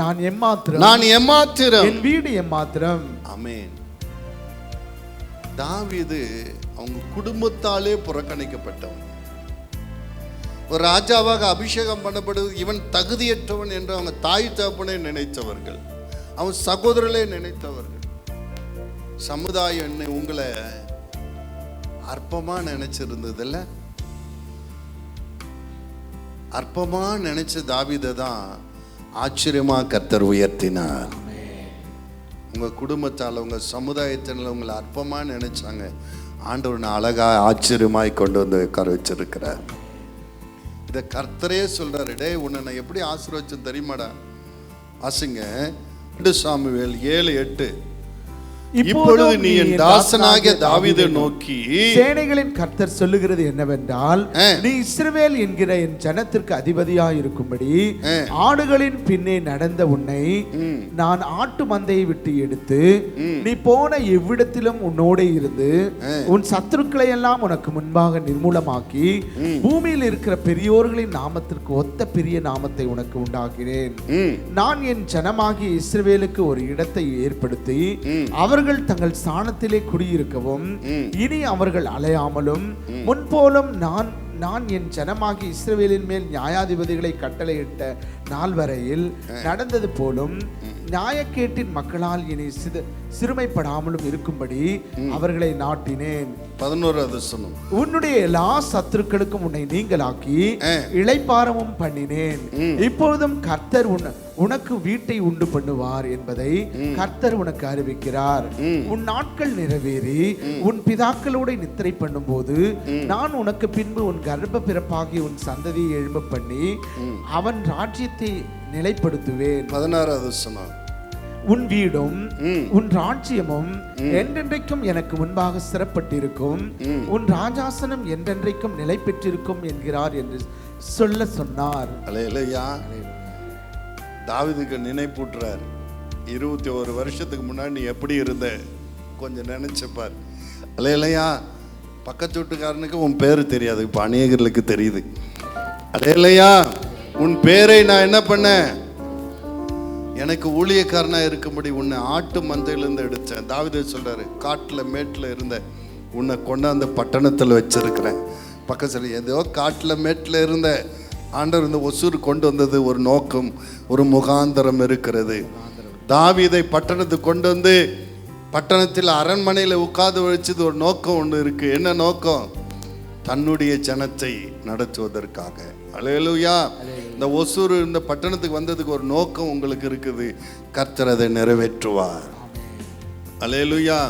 S2: நான் எம்மாத்திரம், என் வீடு எம்மாத்திரம்.
S1: ஆமென். தாவீது அவங்க குடும்பத்தாலே புறக்கணிக்கப்பட்டவன். ஒரு ராஜாவாக அபிஷேகம் பண்ணப்படுவது இவன் தகுதியற்றவன் என்று அவங்க தாய் தகப்பனே நினைத்தவர்கள், அவன் சகோதரர்களே நினைத்தவர்கள். சமுதாயம் என்ன உங்களை அற்பமா நினைச்சிருந்ததில்ல? அற்பமா நினைச்ச தாவீதை தான் ஆச்சரியமா கர்த்தர் உயர்த்தினார். உங்க குடும்பத்தால் உங்க சமுதாயத்தினால் உங்களை அற்பமா நினைச்சாங்க, ஆண்டவர் அழகா ஆச்சரியமாய் கொண்டு வந்து உட்கார வச்சிருக்கிறார். இதை கர்த்தரே சொல்றாரு. டே, உன்னை நான் எப்படி ஆசீர்வதிச்சேன் தெரியுமாடா? ஆசிங்க 2 சாமுவேல் 7:8. இப்பொழுது நீ என் தாசனாகிய தாவீதை நோக்கி,
S2: சேனைகளின் கர்த்தர் சொல்லுகிறது என்னவென்றால், நீ இஸ்ரவேல் என்கிற என் ஜனத்திற்கு அதிபதியாய் இருக்கும்படி ஆடுகளின் பின்னே நடந்த உன்னை நான் ஆட்டு மந்தையை விட்டு எடுத்து நீ போன எவ்விடத்திலும் உன்னோடே இருந்து உன் சத்துருக்களை எல்லாம் உனக்கு முன்பாக நிர்மூலமாக்கி பூமியில் இருக்கிற பெரியோர்களின் நாமத்திற்கு ஒத்த பெரிய நாமத்தை உனக்கு உண்டாக்கினேன். நான் என் ஜனமாகிய இஸ்ரவேலுக்கு ஒரு இடத்தை ஏற்படுத்தி அவர்கள் தங்கள் ஸ்தானத்திலே குடியிருக்கவும் இனி அவர்கள் அலையாமலும் முன்போலும் நான் என் ஜனமாகி இஸ்ரவேலின் மேல் நியாயாதிபதிகளை கட்டளையிட்ட நாள் வரையில் நடந்தது போலும் நியாயக்கேட்டின் மக்களால் இனி சிறுமைப்படாமலும் இருக்கும்படி அவர்களை நாட்டினேன்.
S1: 11வது வசனம்.
S2: உன்னுடைய எல்லா சத்துருக்களுக்கும் உன்னை நீங்களாக்கி இளைப்பாறவும் பண்ணினேன். இப்பொழுதும் கர்த்தர் உனக்கு வீட்டை உண்டு பண்ணுவார் என்பதை கர்த்தர் உனக்கு அறிவிக்கிறார். உன் நாட்கள் நிறைவேறி உன் பிதாக்களோட நித்திரை பண்ணும் போது நான் உனக்கு பின்பு உன் கர்ப்ப பிறப்பாகி உன் சந்ததியை எழும்ப பண்ணி அவன் ராஜ்யத்தை நிலைப்படுத்துவேன்.
S1: 16வது வசனம்.
S2: உன் வீடும் உன் ராஜ்யமும் என்றென்றைக்கும் எனக்கு முன்பாக சிறப்பட்டிருக்கும், உன் ராஜாசனம் என்றென்றைக்கும் நிலை பெற்றிருக்கும் என்கிறார் என்று சொல்ல சொன்னார்.
S1: அல்லேலூயா. தாவீதுக்கு நினைப்பூட்டுறார். 21 வருஷத்துக்கு முன்னாடி நீ எப்படி இருந்த கொஞ்சம் நினைச்சப்பார். அல்லேலூயா. பக்கத்து வீட்டுக்காரனுக்கு உன் பேரு தெரியாது, இப்ப அநேகர்களுக்கு தெரியுது. அல்லேலூயா. உன் பேரை நான் என்ன பண்ணேன்? எனக்கு ஊழியக்காரனா இருக்கும்படி உன்னை ஆட்டு மந்தையிலிருந்து எடுத்தேன். தாவீது சொல்றாரு, காட்டுல மேட்டுல இருந்த உன்னை கொண்டாந்து பட்டணத்தில் வச்சிருக்கிறேன். பக்கத்துல ஏதோ காட்டுல மேட்டுல இருந்த ஆண்டவர் இந்த ஒசூர் கொண்டு வந்தது ஒரு நோக்கம், ஒரு முகாந்தரம் இருக்கிறது. தாவீதை பட்டணத்துக்கு கொண்டு வந்து பட்டணத்தில் அரண்மனையில் உட்கார்ந்து வச்சது ஒரு நோக்கம் ஒன்று இருக்கு. என்ன நோக்கம்? தன்னுடைய ஜனத்தை நடத்துவதற்காக. அல்லேலூயா. இந்த ஒசூர் இந்த பட்டணத்துக்கு வந்ததுக்கு ஒரு நோக்கம் உங்களுக்கு இருக்குது. கர்த்தர் அதை நிறைவேற்றுவார். அல்லேலூயா.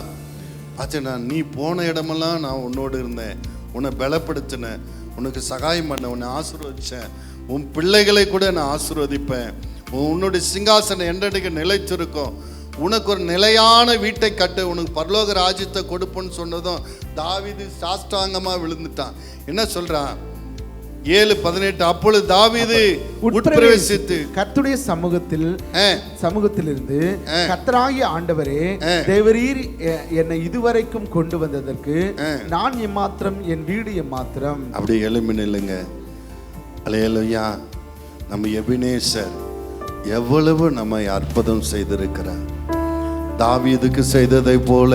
S1: ஆச்சா, நீ போன இடமெல்லாம் நான் உன்னோடு இருந்தேன், உன்னை பலப்படுத்தினேன், உனக்கு சகாயம் பண்ண, உன்னை ஆசீர்வதிச்சேன், உன் பிள்ளைகளை கூட நான் ஆசீர்வதிப்பேன், உன்னுடைய சிங்காசனம் என்றைக்கு நிலைத்திருக்கும், உனக்கு ஒரு நிலையான வீட்டை கட்டு, உனக்கு பரலோக ராஜ்யத்தை கொடுப்பேன்னு சொன்னதும் தாவீது சாஷ்டாங்கமா விழுந்துட்டான். என்ன சொல்றான்? 7:18. அப்பொழுது தாவீது உட்பிரவேசித்து
S2: கர்த்தருடைய சமூகத்திலிருந்து, கர்த்தராகிய ஆண்டவரே, தேவரீர் என்னை இதுவரைக்கும் கொண்டு வந்ததற்கு நான் எம்மாத்திரம், என் வீடு எம்மாத்திரம்.
S1: அப்படி எழும்பி நில்லுங்க. அல்லேலூயா. நம்ம எபினேசர் எவ்வளவு நம்மை அற்புதம் செய்திருக்கிறார். தாவீதுக்கு செய்ததை போல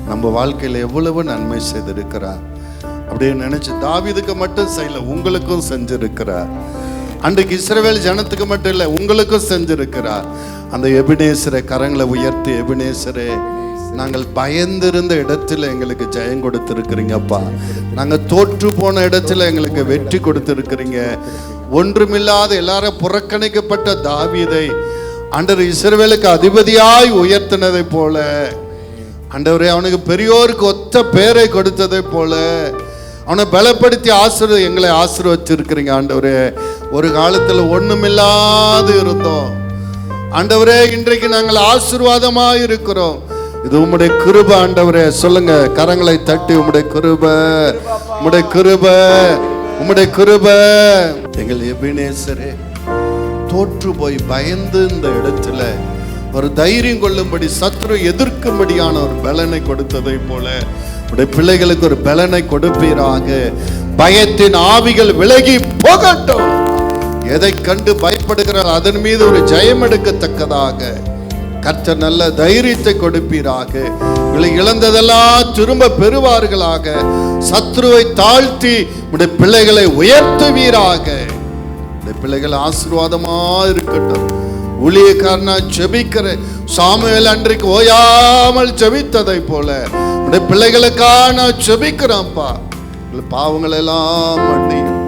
S1: நம்ம வாழ்க்கையில் எவ்வளவு நன்மை செய்திருக்கிறார். அப்படியே நினைச்சு தாவீதுக்கு மட்டும் செய்யல, உங்களுக்கும் செஞ்சிருக்கிறார். அன்றைக்கு இஸ்ரவேல் ஜனத்துக்கு மட்டும் இல்லை, உங்களுக்கும் செஞ்சிருக்கிறார். அந்த எபினேசரை கரங்களை உயர்த்தி, எபினேசரே, நாங்கள் பயந்திருந்த இடத்துல எங்களுக்கு ஜெயம் கொடுத்திருக்கிறீங்கப்பா. நாங்கள் தோற்று போன இடத்துல எங்களுக்கு வெற்றி கொடுத்திருக்கிறீங்க. ஒன்றுமில்லாத எல்லாரும் புறக்கணிக்கப்பட்ட தாவீதை ஆண்டவர் இஸ்ரவேலுக்கு அதிபதியாய் உயர்த்தினதை போல, ஆண்டவரே அவனுக்கு பெரியோருக்கு ஒத்த பேரை கொடுத்ததை போல அவனை பலப்படுத்தி எங்களை ஆசீர்வதிச்சிருக்கிறீங்க. ஆண்டவரே, ஒரு காலத்தில் ஒண்ணுமில்லாது இருந்தோம் ஆண்டவரே, இன்றைக்கு நாங்கள் ஆசீர்வாதமாக இருக்கிறோம். இது உம்முடைய கிருபை ஆண்டவரே. சொல்லுங்க, கரங்களை தட்டி, உம்முடைய கிருபை, உம்முடைய கிருபை, உம்முடைய கிருபை. எங்கள் எபினேசரே, தோற்று போய் பயந்து இந்த இடத்துல ஒரு தைரியம் கொள்ளும்படி, சத்ரு எதிர்க்கும்படியான ஒரு பலனை கொடுத்ததை போல உடைய பிள்ளைகளுக்கு ஒரு பலனை கொடுப்பீராக. பயத்தின் ஆவிகள் விலகி போகட்டும். எதை கண்டு பயப்படுகிறார் அதன் மீது ஒரு ஜெயம் எடுக்கத்தக்கதாக கர்த்தர் நல்ல தைரியத்தை கொடுப்பீராக. இவளை இழந்ததெல்லாம் திரும்ப பெறுவார்களாக. சத்ருவை தாழ்த்தி உடைய பிள்ளைகளை உயர்த்துவீராக. உடைய பிள்ளைகள் ஆசீர்வாதமா இருக்கட்டும். ஊழியக்காரனா ஜெபிக்கிற சாமுவேல் அன்றைக்கு ஓயாமல் ஜெபித்ததை போல உடைய பிள்ளைகளுக்காக நான் ஜெபிக்கிறேன்ப்பா. பாவங்கள் எல்லாம் மன்னியும்,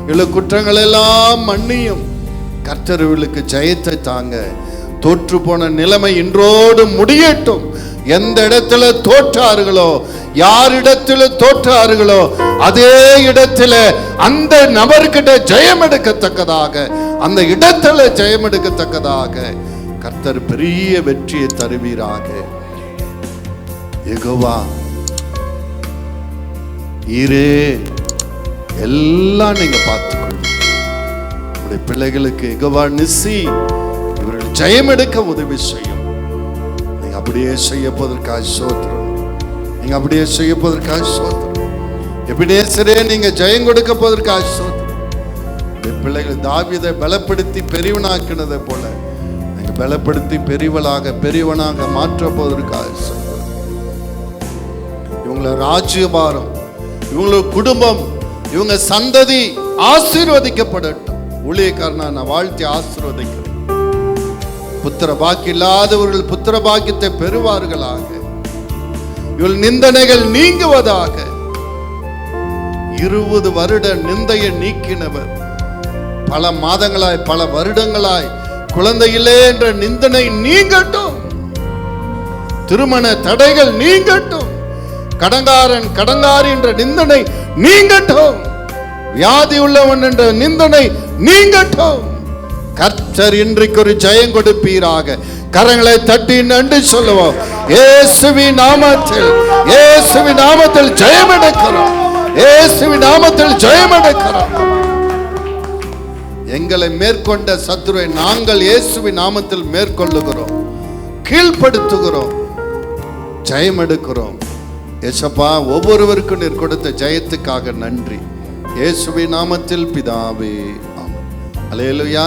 S1: இவ்வளவு குற்றங்கள் எல்லாம் மன்னியும். கர்த்தர் இவளுக்கு ஜெயத்தை தாங்க. தோற்று போன நிலைமை இன்றோடு முடியட்டும். எந்த இடத்துல தோற்றார்களோ, யாரிடத்துல தோற்றார்களோ, அதே இடத்துல அந்த நபர்கிட்ட ஜெயம் எடுக்கத்தக்கதாக, அந்த இடத்துல ஜெயம் எடுக்கத்தக்கதாக கர்த்தர் பெரிய வெற்றியை தருவீராக. யெகோவா ஈரே, எல்லாம் நீங்க பார்த்துக்கொள்ளுங்க. உங்களுடைய பிள்ளைகளுக்கு யெகோவா நிசி இவர்கள் ஜெயம் எடுக்க உதவி செய்யும். நீங்க அப்படியே செய்யப்பதற்காக ஸ்தோத்திரம். நீங்க அப்படியே செய்யப்பதற்காக ஸ்தோத்திரம். எபினேசரே, நீங்க ஜெயம் கொடுக்க போவதற்காக ஸ்தோத்திரம். பிள்ளைகள் தாவீதை பலப்படுத்தி பெரியவனாக்கினதை போல நீங்க பலப்படுத்தி பெரியவனாக மாற்ற போவதற்காக ஸ்தோத்திரம். இவங்கள ராஜ்யபாரம், இவங்களோட குடும்பம், இவங்க சந்ததி ஆசீர்வதிக்கப்படட்டும். ஊழியக்காரனா நான் வாழ்த்தி ஆசீர்வதிக்கிறேன். புத்திர பாக்கி இல்லாதவர்கள் புத்திர பாக்கியத்தை பெறுவார்களாக. இவள் நிந்தனைகள் நீங்குவதாக. 20 வருட நிந்தையை நீக்கினவர், பல மாதங்களாய் பல வருடங்களாய் குழந்தையிலே என்ற நிந்தனை நீங்கட்டும். திருமண தடைகள் நீங்கட்டும். கடங்காரி என்ற நிந்தனை நீங்கட்டும். வியாதி உள்ளவன் என்ற நிந்தனை நீங்கட்டும். கர்த்தர் இன்றைக்கு ஒரு ஜெயம் கொடுப்பீராக. கரங்களை தட்டி நன்றி சொல்லுவோம். இயேசுவின் நாமத்தில், இயேசுவின் நாமத்தில் ஜெயம் எடுக்கிறோம். இயேசுவின் நாமத்தில் ஜெயம் எடுக்கிறோம். எங்களை மேற்கொண்ட சத்துருவை நாங்கள் இயேசுவின் நாமத்தில் மேற்கொள்ளுகிறோம், கீழ்ப்படுத்துகிறோம், ஜெயம் எடுக்கிறோம். ஏசப்பா, ஒவ்வொருவருக்கும் நீர் கொடுத்த ஜெயத்துக்காக நன்றி. இயேசுவின் நாமத்தில் பிதாவே, ஆமென். அல்லேலூயா.